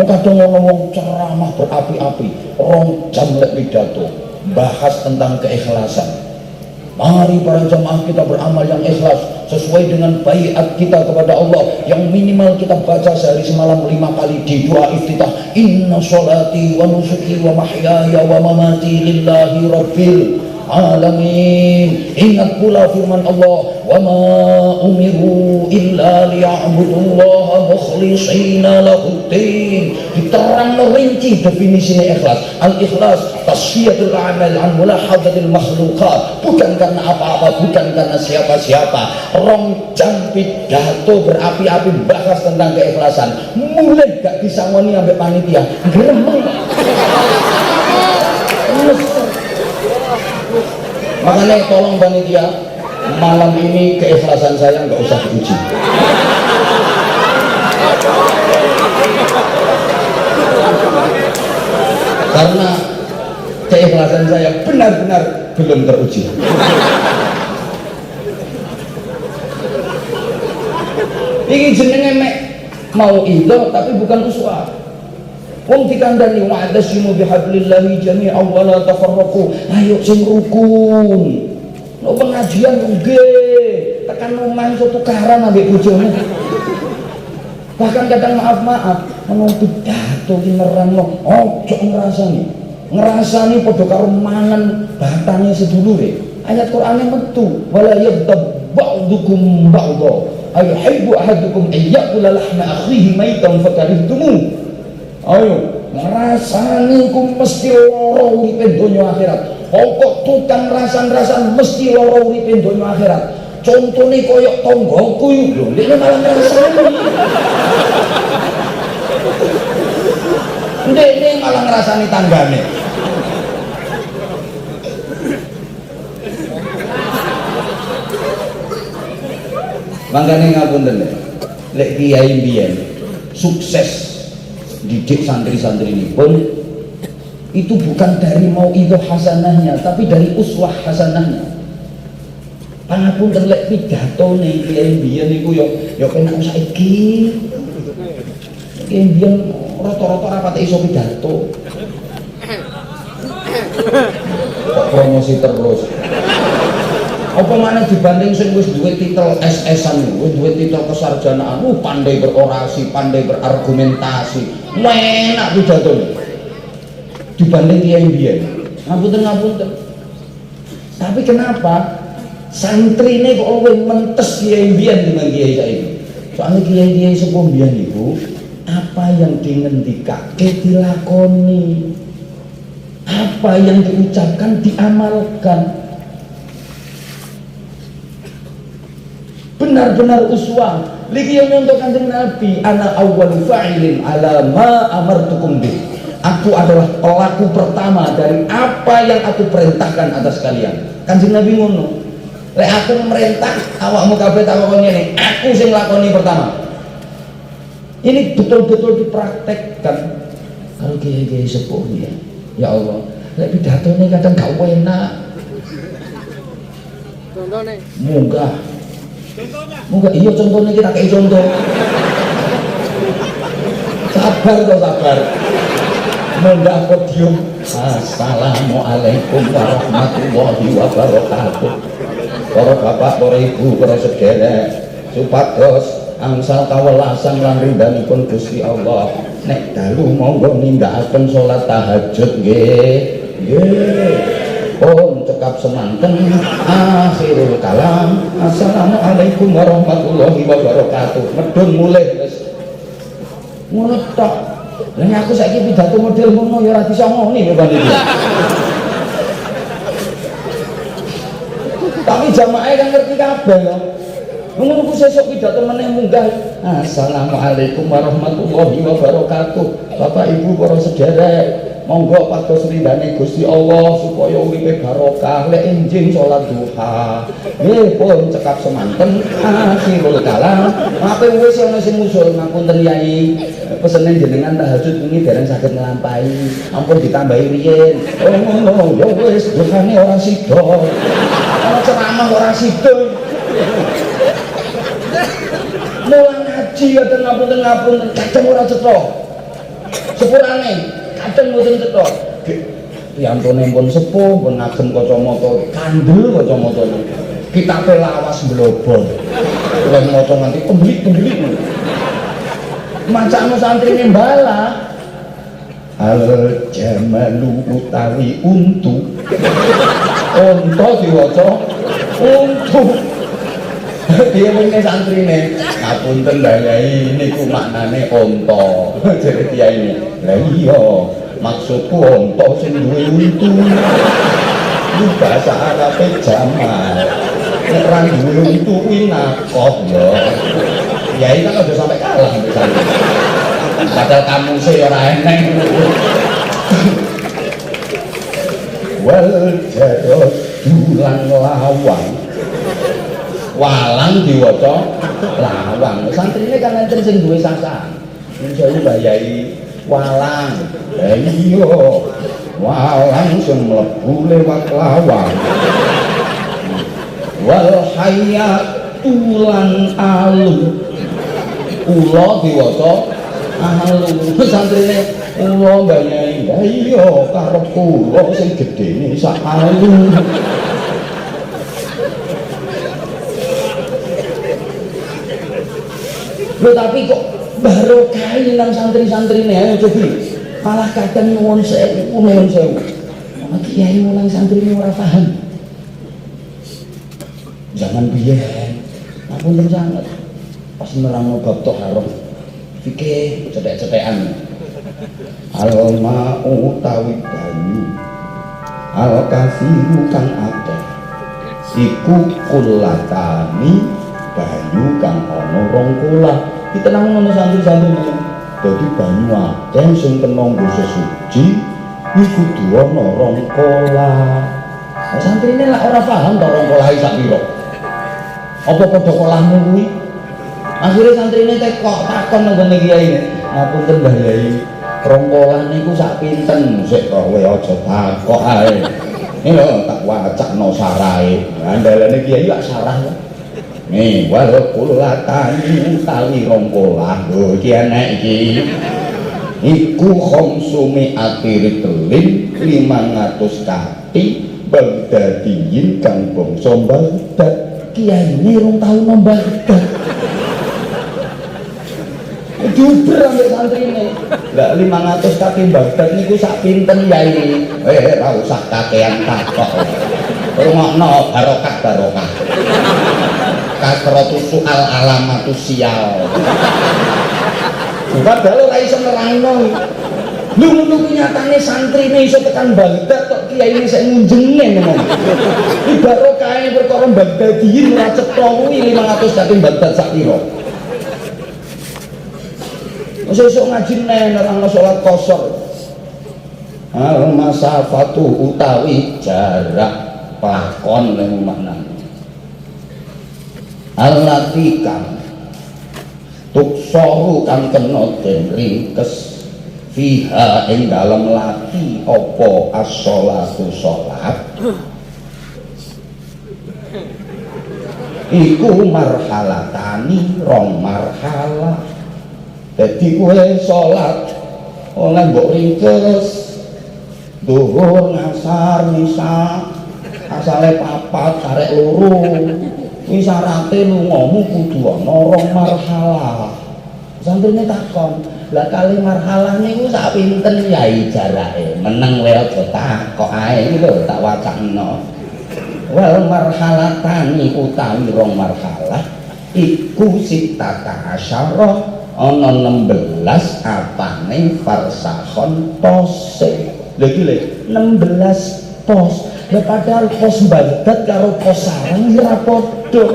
Kadang ngomong ceramah berapi-api, rong jam lek pidato, bahas tentang keikhlasan. Mari para jamaah kita beramal yang ikhlas sesuai dengan baiat kita kepada Allah yang minimal kita baca sehari semalam 5 kali di doa iftitah. Inna sholati wa nusuki wa mahyaya wa mamati lillahi rabbil alamin. Ingat pula firman Allah, wa ma umiru illa liya'budullaha mukhlishina lahuddin. Diterang merinci definisinya ikhlas. Al-ikhlas tasfiyatul amal an mulahadatil makhluqat, bukan karena apa-apa, bukan karena siapa-siapa. Rong jam pidato berapi-api bahas tentang keikhlasan, mulai gak bisa ngoni sampai panitia gremeng. Makanya tolong panitia, malam ini keikhlasan saya nggak usah diuji. Karena keikhlasan saya benar-benar belum teruji. Ini jenenge mek mau idhah tapi bukan uswah. Wong dikandani wa'tasimu bihablillahi jami'an wa la tafarraqu. Ayo sing rukun. Lo pengajian nggih, tekan omah iso tukaran ambek bojone. Bahkan kadang maaf-maaf ngono pidato ki nerangno, ojo ngrasani padha karo mangan batane sedulure. Ayat Qur'ane metu, wala yadhab ba'dukum ba'dha. Ayuhibbu ahadukum ayyakula lahma akhihi maitan fakarihtumu. Ayo ngrasani ku mesti lara uripe donya akhirat. Pokok tukang rasan-rasan mesti lara uripe donya akhirat. Contone koyok tonggoku lho, ndekne malah ngrasani. Ndekne malah ngrasani tanggane. Mangkane ngapunten lek kiai mbiyen sukses didik santri-santri ini pun itu bukan dari mau idhah hasanahnya, tapi dari uswah hasanahnya. Panapun terlek pidato nih kiai mbiyen niku yo kena saiki. Kiai mbiyen rata-rata rapate iso pidato. Kok promosi terus. Apa mana dibanding sing wis duwe titel SS-an, wis duwe titel kesarjanaan, pandai berorasi, pandai berargumentasi, enak pidatone. Dibanding kiai biyen. Ngapunten. Tapi kenapa santrine kok luwih mentes kiai biyen dibanding kiai saiki? Soalnya kiai-kiai sepuh biyen iku apa yang dingendikake dilakoni. Apa yang diucapkan diamalkan. Benar-benar uswah. Lagi yang nyontoh kanjeng Nabi, ana awwalu fa'ilin ala ma amartukum bih. Aku adalah pelaku pertama dari apa yang aku perintahkan atas kalian. Kanjeng Nabi ngono. Lek aku merintah, awakmu kabeh takon ngene, aku sing lakoni pertama. Ini betul-betul dipraktekkan. Kalau kiai-kiai sepuh ya. Ya Allah, lek pidatone kadang gak enak. Contohnya Munggah iya contohnya kita kayak contoh. Sabar. Munggah podium. Assalamualaikum warahmatullahi wabarakatuh. Para bapak, para ibu, para sederek, supados angsal kawelasan lan ridhanipun Gusti Allah. Nek dalu monggo nindakaken salat tahajud nggih. Om cekap semanten akhirul kalam. Assalamualaikum warahmatullahi wabarakatuh. Medun mulih wis. Ngono tok. Lah aku saiki pidato model ngono ya ora bisa ngoni beban iki. Tapi jamaah kan ngerti kabeh lho. Ngono ku sesuk pidato meneh munggah. Assalamualaikum warahmatullahi wabarakatuh. Bapak Ibu para sederek, monggo pados ridane Gusti Allah supaya uripe barokah. Lek enjing salat duha nggih pun cekap semanten akhirul kalam. Ape wis ana sing ngusul ngapunten Yai, pesene jenengan tahajud wingi dereng saged nglampahi, ampun ditambahi riyen. Oh ngono ya wis duhane ora sida, ana ceramah ora sida. Mulang ngaji kadang ngapunten kadang ora cetha sepurane, kadang mboten cetha. Piyantone pun sepuh, pun ngagem kacamata kandel kacamatane. Kitabe lawas blobol. Lan maca nganti pembelik-pembelik. Macakno santrine mbala. Al jamalu utawi untu. Unta diwaca untu. Dia punya santrine. Ngapunten lha Yai niku maknane unta. Jare kiai ini. Lah iya. Maksudku onto sing duwe untu. Iki bahasa Arabe jamal. Nek ra duwe untu kuwi nakoh ya. Yai kan aja sampai kalah misalnya. Padahal kamu sih ora eneng. Wal jarot dulang lawang. Walang diwaca lawang. Santrine kan enten sing duwe sasaran. Misalnya Mbah Yai walang, iya, walang sing mlebu lewat lawang. Wal hayatulan alu, ula diwaca alu. Santrine ula Mbah Yai, iya karo kula sing gedene sak alu. Lho tapi kok barokah nang santri-santrine ayo coba malah kadang nyuwun sewu. Kiai mulang santrine ora paham. Jangan biyen. Ampun sangat. Pas nerangno bab thaharah. Fikih cetek-cetekan. Alma utawi banyu. Al kafiru kang akeh. Iku kulatani banyu kang ana rong kula. Ditenang ngono santri-santri iki. Dadi banyu akeh sing kena nggo sesuci iku kudu ana rong kula. Santrine lak ora paham to rong kolahe sak pira. Apa padha kolahmu kuwi? Akhire santrine tekok takon nang ngene kiai. Ngapunten Mbah Yai, rong kolah niku sak pinten? Sik kowe aja takok ae. Lho tak wacakno sarahe. Andalane kiai lak sarah. Nih, wal kulatani utawi rong kolah. Lho iki enek iki. iku khomsumi atiritulin 500 kati Baghdadiyin kang bangsa Baghdad. Kiai ini rong tau nang Baghdad diuber ambek santri ini lah 500 kati Baghdad niku sak pinten ya ini ra usah kakean takok rungokno barokah kasratu soal alamatu sial padahal ora iso nerangno lu nyatane santri ini iso tekan Baghdad kok kiai ini sik ngunjengen ngomong ibarat kae perkara Baghdadiyin ora cetha kuwi 500 kati Baghdad sak pira sesuk ngaji nerangno salat qasar al masafatu utawi jarak pelakon ning maknane allati kang tuksoru kang kena den ringkes fiha ing dalem lati apa as-sholatu sholat iku marhalatani rong marhalah. Jadi kue sholat oleh mbok ringkes duhur ngasar misa asale papat karek loro kuwi syarate lungamu kudu ana rong marhalah. Santrine takon lah kali marhalah niku sak pinten yai jarake meneng wae aja takok ae iki lho tak wacana wal marhalatani utawi rong marhalah iku sitata asyara ana 16 apane farsakhon pose lha iki lho 16 pos ya padahal pos Baghdad karo pos sarang ora padha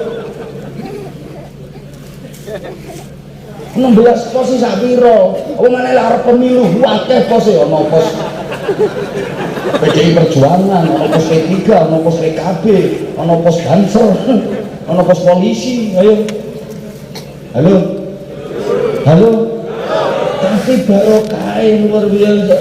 16 pos iki sak pira apa meneh lek arep pemilu akeh pos e ana pos PDI Perjuangan ana pos P3 ana pos PKB ana pos Banser ana pos polisi ayo halo tapi barokah luar biasa.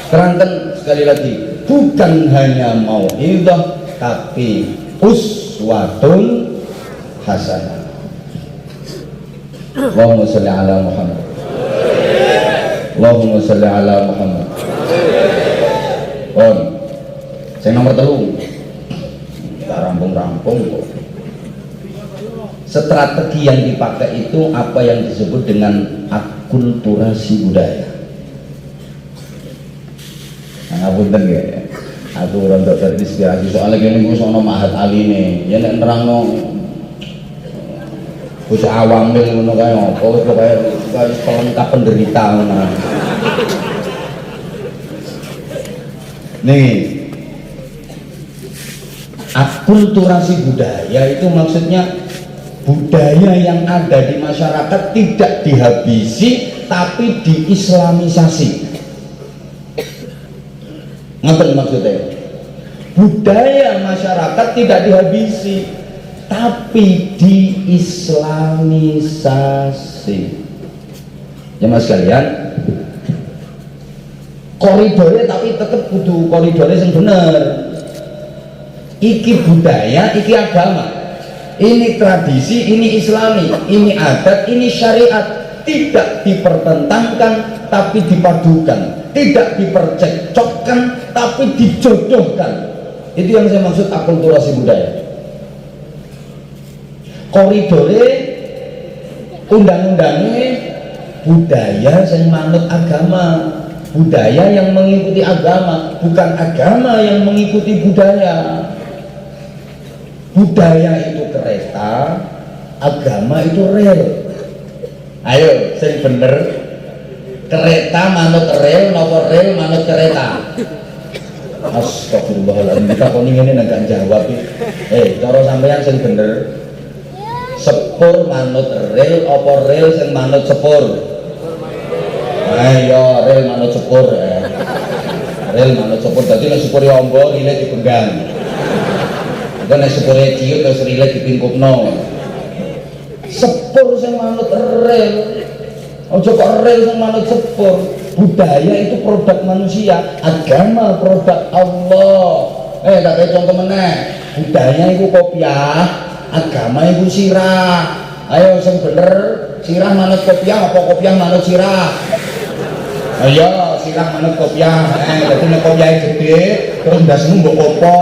Terangkan sekali lagi bukan hanya mau'izah tapi uswatun hasanah. Allahumma sholli ala Muhammad Allahumma sholli ala Muhammad. Saya nomor 3 kita rampung-rampung kok. Strategi yang dipakai itu apa yang disebut dengan akulturasi budaya. Nah, punten ya. Aku rontok terinspirasi soalnya gini gue sono mahat aline. Ya nek nerangno bocah awamil ngono kae apa pokoke pelengkap penderita ngono. Nih. Akulturasi budaya itu maksudnya budaya yang ada di masyarakat tidak dihabisi tapi diislamisasi. Ngapain maksudnya? Budaya masyarakat tidak dihabisi tapi diislamisasi. Jemaah sekalian, koridornya tapi tetap kudu koridornya yang benar. Iki budaya, iki agama. Ini tradisi, ini islami, ini adat, ini syariat, tidak dipertentangkan tapi dipadukan, tidak dipercekcokkan tapi dijodohkan. Itu yang saya maksud akulturasi budaya. Koridore undang-undangnya budaya yang manut agama, budaya yang mengikuti agama, bukan agama yang mengikuti budaya. Budaya itu kereta, agama itu rel. Ayo, sing bener. Kereta manut rel, nopo rel manut kereta. Astagfirullahaladzim, kita kok ngene nggak jawab. Cara sampeyan sing bener. Sepur manut rel, opo rel sing manut sepur? Ayo, rel manut sepur. Rel manut sepur. Dadi nek sepur ombo, rile dipenggang. Nek sepure ciut terus rile dipingkupno. Sepur sing manut rel. Ojo kok rel sing manut sepur. Budaya itu produk manusia, agama produk Allah. Tak kayak contoh meneh. Budaya itu kopiah, agama itu sirah. Ayo sing bener Sirah manut kopiah apa kopiah manut sirah? Ayo, sirah manut kopiah. Dadi nek kopiahe gede, terus ndasmu mbok opo?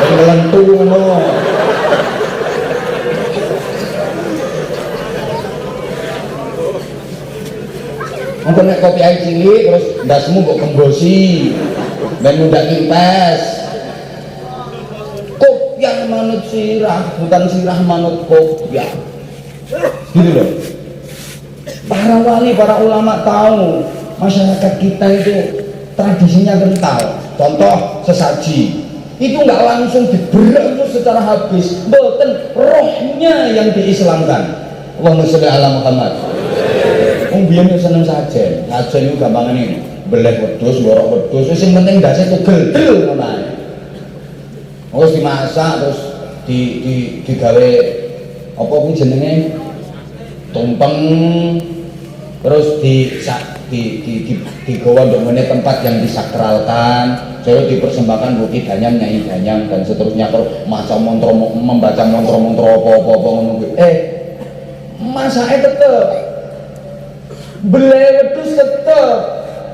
Lentu ngono. Mungkin nek kopiahe cilik terus ndasmu mbok gembosi. Ben mundak kimpes. Kopiah manut sirah, bukan sirah manut kopiah. Gitu loh. Para wali, para ulama tahu masyarakat kita itu tradisinya kental. Contoh sesaji itu nggak langsung diberangus secara habis, bahkan rohnya yang diislamkan. Allahumma sholli ala Muhammad. Biyen seneng sajen itu gampang ini beleh wedhus, borok wedhus, wis sing penting ndase tugel-del ngono ae. Terus dimasak, terus digawe apa kuwi jenenge tumpeng, terus digawa ndongone tempat yang disakralkan, terus dipersembahkan Buki Danyang, Nyai Danyang dan seterusnya, terus maca mantra, membaca mantra-mantra apa-apa ngono kuwi. Masake tetep beleh wedhus tetep,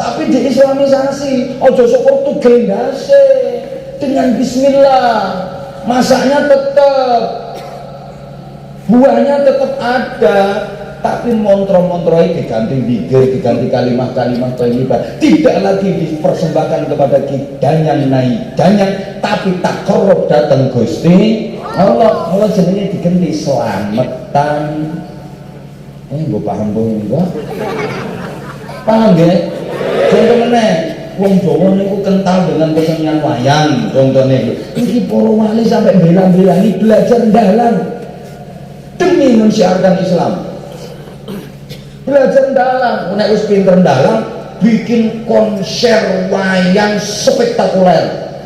tapi diislamisasi. Ojo syukur tugel ndase dengan bismillah. Masaknya tetep, buahnya tetap ada, tapi mantra-mantranya diganti zikir, diganti kalimat-kalimat thayyibah. Tidak lagi dipersembahkan kepada Danyang, Nyai Danyang, tapi takarrub datang Gusti Allah. Allah jenenge diganti slametan. Mbok paham enggak? Paham nggih? Contoh meneh, wong Jawa niku kental dengan kesenian wayang. Contohnya iki para wali sampai bela-belani belajar dalang demi mensiarkan Islam. Belajar dalang, nek wis pinter dalang, bikin konser wayang spektakuler.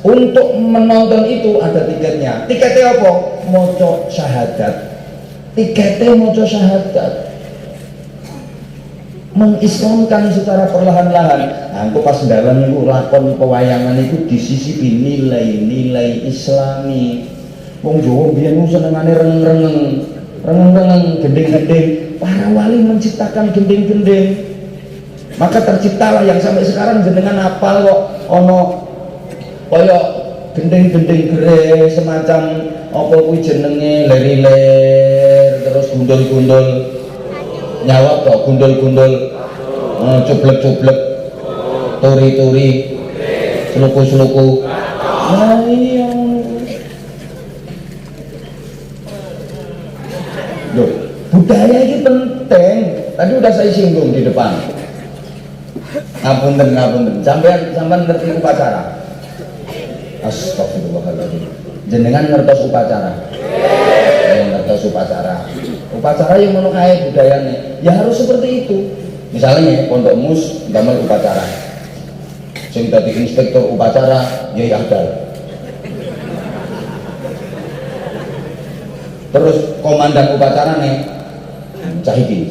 Untuk menonton itu ada tiketnya. Tiketnya apa? Maca syahadat. Tiketnya maca syahadat. Mengislamkan secara perlahan-lahan. Nah, pas dalam itu lakon pewayangan itu disisipi nilai-nilai Islami. Wong Jawa biyen senengane rengeng-rengeng, gending-gending. Para wali menciptakan gending-gending. Maka terciptalah yang sampai sekarang jenengan apal kok ono kaya gending-gending gere semacam apa kuwi jenenge leri-ler, terus gundul-gundul. Nyawab kok gundul-gundul, cublek-cublek, turi-turi, seluku-seluku. Nah iya. Loh, budaya ini penting. Tadi udah saya singgung di depan. Ngapunten, sampean ngerti upacara? Astagfirullahaladzim. Jenengan ngertos upacara? Ngertos upacara. Upacara yang menukai budayanya, ya harus seperti itu. Misalnya pondok mus damel upacara, sing dadi inspektur upacara Yai Abdal, terus komandan upacara nih Cahidi.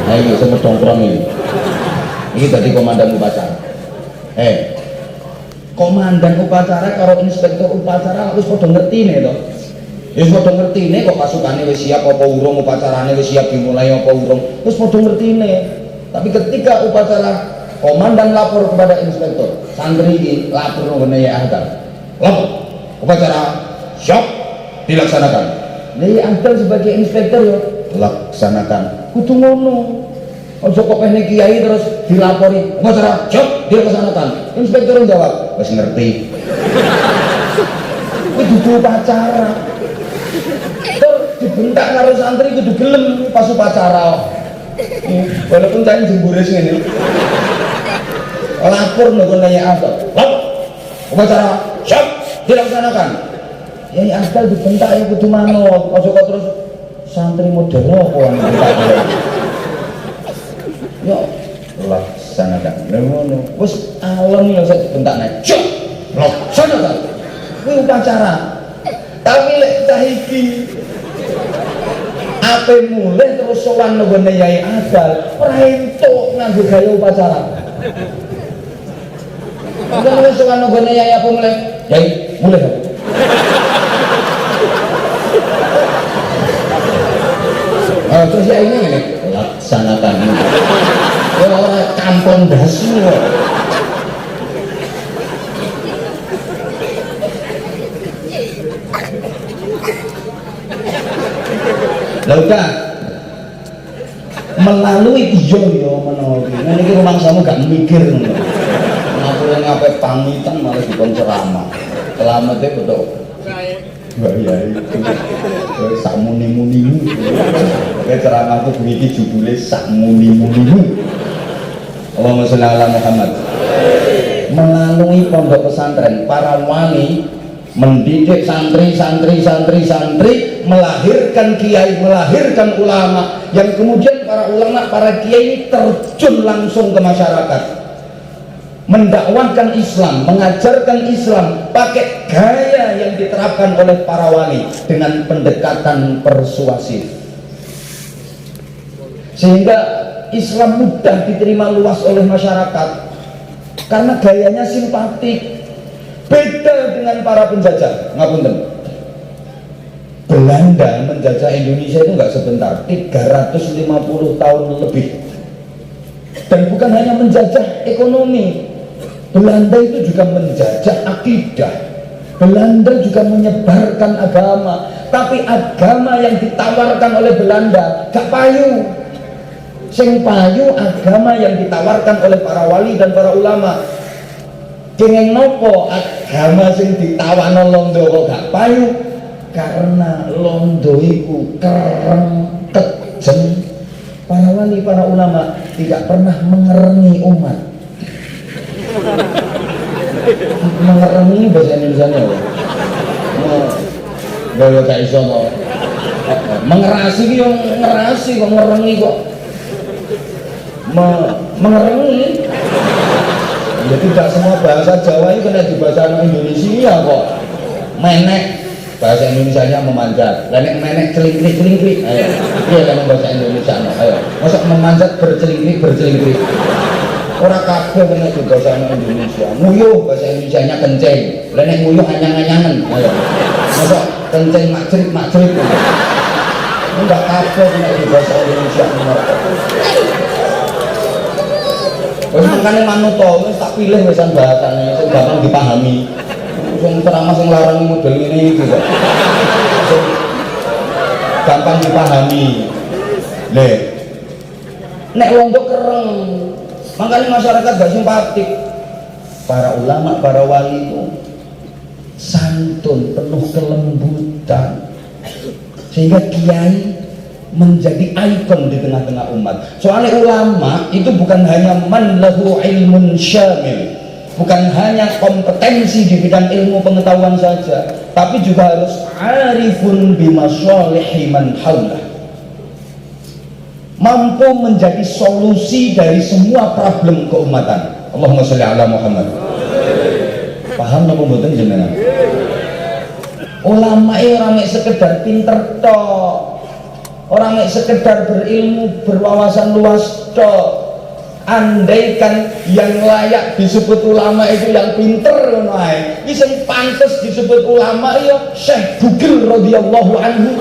Ayo sama dongkrong ini dadi komandan upacara. Komandan upacara karo inspektur upacara harus pada ngerti nih toh. Wis padha ngertine kok pasukane wis siap apa urung, upacarane wis siap dimulai apa urung, wis padha ngertine. Tapi ketika upacara komandan lapor kepada inspektur, santri iki lapor nang Yai Abdal. Lapor, upacara siap dilaksanakan. Yai Abdal sebagai inspektur yo laksanakan. Kudu ngono. Ojo kok pengen kiai terus dilapori, upacara siap dilaksanakan. Inspektur jawab, wis ngerti. Kudu upacara. Dibentak karo santri kudu gelem pas upacara. Walaupun tadi jembure sing ngene. Lapor nang Yai Abdal. Lapor. Upacara siap dilaksanakan. Yai Abdal dibentak ya kudu manut. Ojo kok terus santri model apa dibentak. Yo laksanakan. Ngono. Wis alon ya sak dibentakne. Siap. Laksanakan. Kuwi upacara. Tapi lek cah iki ape mulai terus sowan nang Yai Abdal, ora entuk nganggo gaya upacara. Mulai sowan nang Yai apa mulai? Yai, mulai. Terus ya ini laksanakan orang kampung dasu. Udah melalui yo menawa iki rumah kamu gak mikir ngono. Ngapain ngapain pamitan malah dikon ceramah. Selamate betul. Wah iya itu. Sak muni-munimu. Ceramahku begini judulnya sak muni-munimu. Allahumma sholli ala Muhammad. Melalui pondok pesantren para wali mendidik santri, melahirkan kiai, melahirkan ulama, yang kemudian para ulama, para kiai ini terjun langsung ke masyarakat, mendakwahkan Islam, mengajarkan Islam pakai gaya yang diterapkan oleh para wali dengan pendekatan persuasif, sehingga Islam mudah diterima luas oleh masyarakat karena gayanya simpatik. Beda dengan para penjajah, ngapunten. Belanda menjajah Indonesia itu nggak sebentar, 350 tahun lebih. Dan bukan hanya menjajah ekonomi, Belanda itu juga menjajah akidah. Belanda juga menyebarkan agama, tapi agama yang ditawarkan oleh Belanda gak payu. Sing payu agama yang ditawarkan oleh para wali dan para ulama. Kenging nopo agama sing ditawano londo kok gak payu? Karena londo iku kereng kejem. Para wali, para ulama tidak pernah mengerengi umat. Mengerengi bahasa Indonesia-nya apa? Gak gak iso kok. Mengerasi ki yo ngerasi kok, ngerengi kok. Mengerengi. Ya tidak semua bahasa Jawa itu kena dibaca Indonesia kok. Menek bahasa Indonesianya memanjat. Lah nek menek celingkrik. Ayo. Iya kan bahasa Indonesia. Ayo. Masa memanjat bercelingkrik. Ora kabeh kena dibaca Indonesia. Nguyuh bahasa Indonesianya kenceng. Lah nek nguyuh anyang-anyangen. Ayo. Masa kenceng makjrit. Enggak kabeh kena dibaca Indonesia. Wes makane manuto wis tak pilih wesan bahasane sing gampang dipahami. Sing ceramah sing larang model ngene iki kok. Sing gampang dipahami. Leh. Nek wong kok kereng. Makanya masyarakat gak simpatik. Para ulama, para wali itu santun, penuh kelembutan. Sehingga kiai menjadi ikon di tengah-tengah umat. Soalnya ulama itu bukan hanya man lahu ilmun syamil, bukan hanya kompetensi di bidang ilmu pengetahuan saja, tapi juga harus arifun bimasalihi man haulah, mampu menjadi solusi dari semua problem keumatan. Allahumma sholli ala Muhammad. Paham napa mboten jenengan? Ulama itu ora mek sekedar pinter tok, orang yang sekedar berilmu, berwawasan luas tok. Andaikan yang layak disebut ulama itu yang pinter ngono ae. Iki sing pantes disebut ulama ya Syekh Bugil radhiyallahu anhu.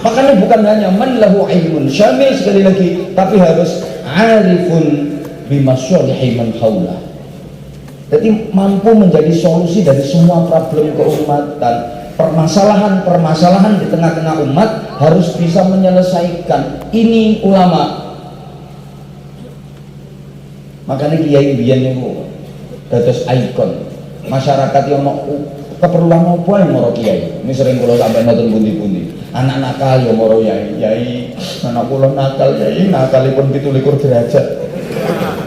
Makanya bukan hanya man lahu ilmun syamil sekali lagi, tapi harus arifun bimasalihi man haula. Jadi mampu menjadi solusi dari semua problem keumatan. Permasalahan-permasalahan di tengah-tengah umat harus bisa menyelesaikan. Ini ulama. Makanya kiai biyen niku dados ikon. Masyarakat yang mau keperluan apa yang moro kiai. Ini sering kula sampeyan nonton pundi-pundi. Anak nakal ya moro yai. Anak kula nakal yai, nakalipun 17 derajat.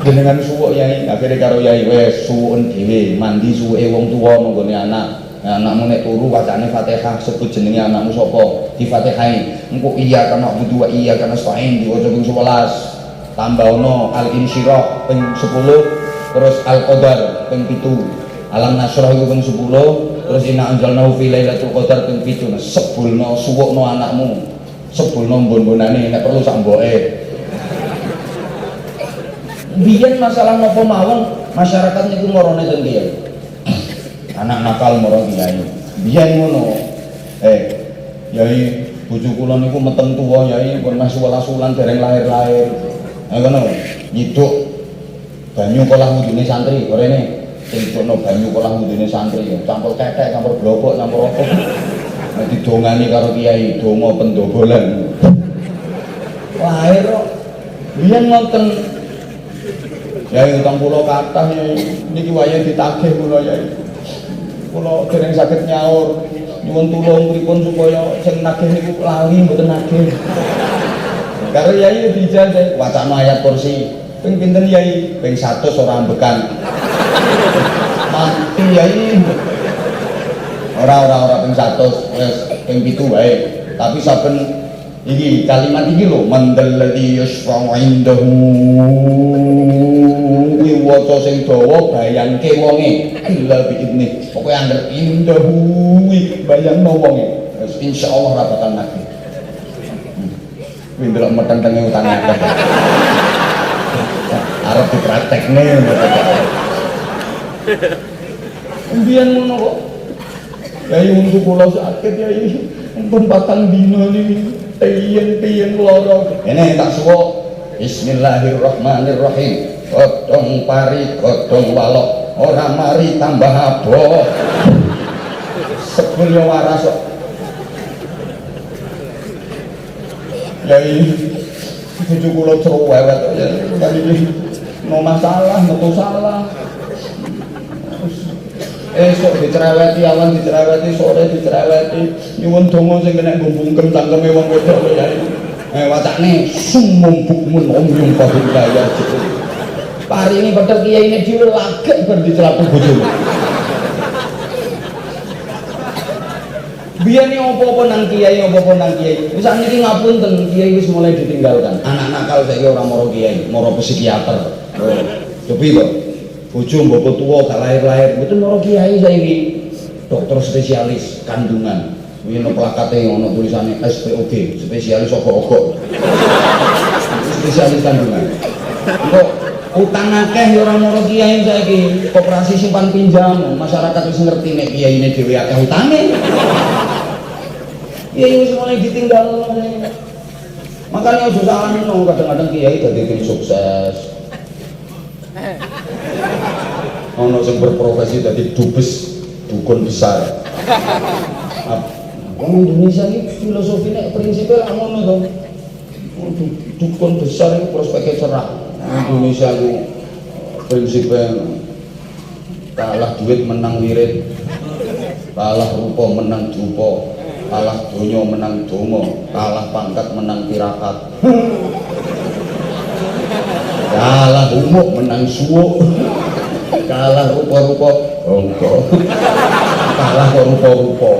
Jenengan suwuk yai, akhire karo yai wes suwun dhewe, mandi suwuke wong tuwa nggone anak. Anakmu nek turu wacane Fatihah, sebut jenenge anakmu sapa, di Fatihah. Engko iya kana budu wa iya kana stain diwaca ping 11. Tambah ono Al-Insyirah ping 10, terus Al-Qadar ping 7. Alam Nasrah iku ping 10, terus Inna anzalnahu fi lailatul qadar ping 7. Sebulno suwukno anakmu. Sebulno mbon-mbonane nek perlu sak mboke. Biyen masalah napa mawon masyarakat niku marane ten kiai. Anak nakal moro kiai. Biyen ngono. Yai bojo kula niku meten tuwa Yai pun mas 11 wulan dereng lahir-lahir. Ngono nyiduk banyu kolah wudune santri korene nyidukno banyu kolah wudune santri campur kekek campur blobok campur apa. Nek didongani karo kiai donga pendobolan. Lahir kok biyen ngoten. Yai utang kula kathah Yai niki wayah ditagih kula Yai. Kula dereng saged nyaur nyuwun tulung pripun supaya sing nagih niku lali mboten nagih. Karo Yai dijajah wacana ayat kursi ping pinten Yai? Ping 100 ora ambekan. Mati Yai. Ora ping 100 wis ping 7 wae. Tapi saben iki kalimat iki lho mandalladzi yasfa'u indahu kuwi waca sing dawa bayangke wonge illa biidni pokoke anggere indahu bayangno wonge wis insyaallah ra bakal nagih kuwi ndelok metentenge utang akeh arep dipraktekne mbiyen ngono kok Yai untuk kula sakit Yai pun patang dina niki tiyeng lara ini tak suwo bismillahirrahmanirrahim godhong pari godhong walok ora mari tambah aboh sebul yo waras kok Yai bojo kula cerewet kok ya kali no masalah metu salah esok dicereweti awan dicereweti sore dicereweti nyuwun donga sing kena gumbungken cangkeme wong wedok ya wacane sumum bukmun omyung kabudaya pari ini padha kiai ini dhewe lagek bar dicelatu bojone biyen apa-apa nang kiai wis sakniki ngapunten kiai wis mulai ditinggalkan anak nakal saiki ora mara kiai mara psikiater cobi to bojo mbok tuwa gak lahir-lahir mboten mara kiai saiki dokter spesialis kandungan kuwi ono plakate ono tulisane SPOG spesialis ogok-ogok spesialis kandungan kok utang akeh ya ora mara kiai saiki koperasi simpan pinjam masyarakat wis ngerti nek kiyaine dhewe akeh utange kiai wis mulai ditinggal makanya aja salahno kadang-kadang kiai dadi tim sukses ono sing berprofesi dadi dubes dukun besar. Wong Indonesia ini filosofine prinsipnya lah ngono to. Dukun besar itu prospeknya cerah. Indonesia itu prinsipnya kalah duit menang wirid, kalah rupa menang dupa, kalah donya menang donga, kalah pangkat menang tirakat. Kalah umuk menang suwuk. Kalah rupa-rupa bongko kalah rupa-rupa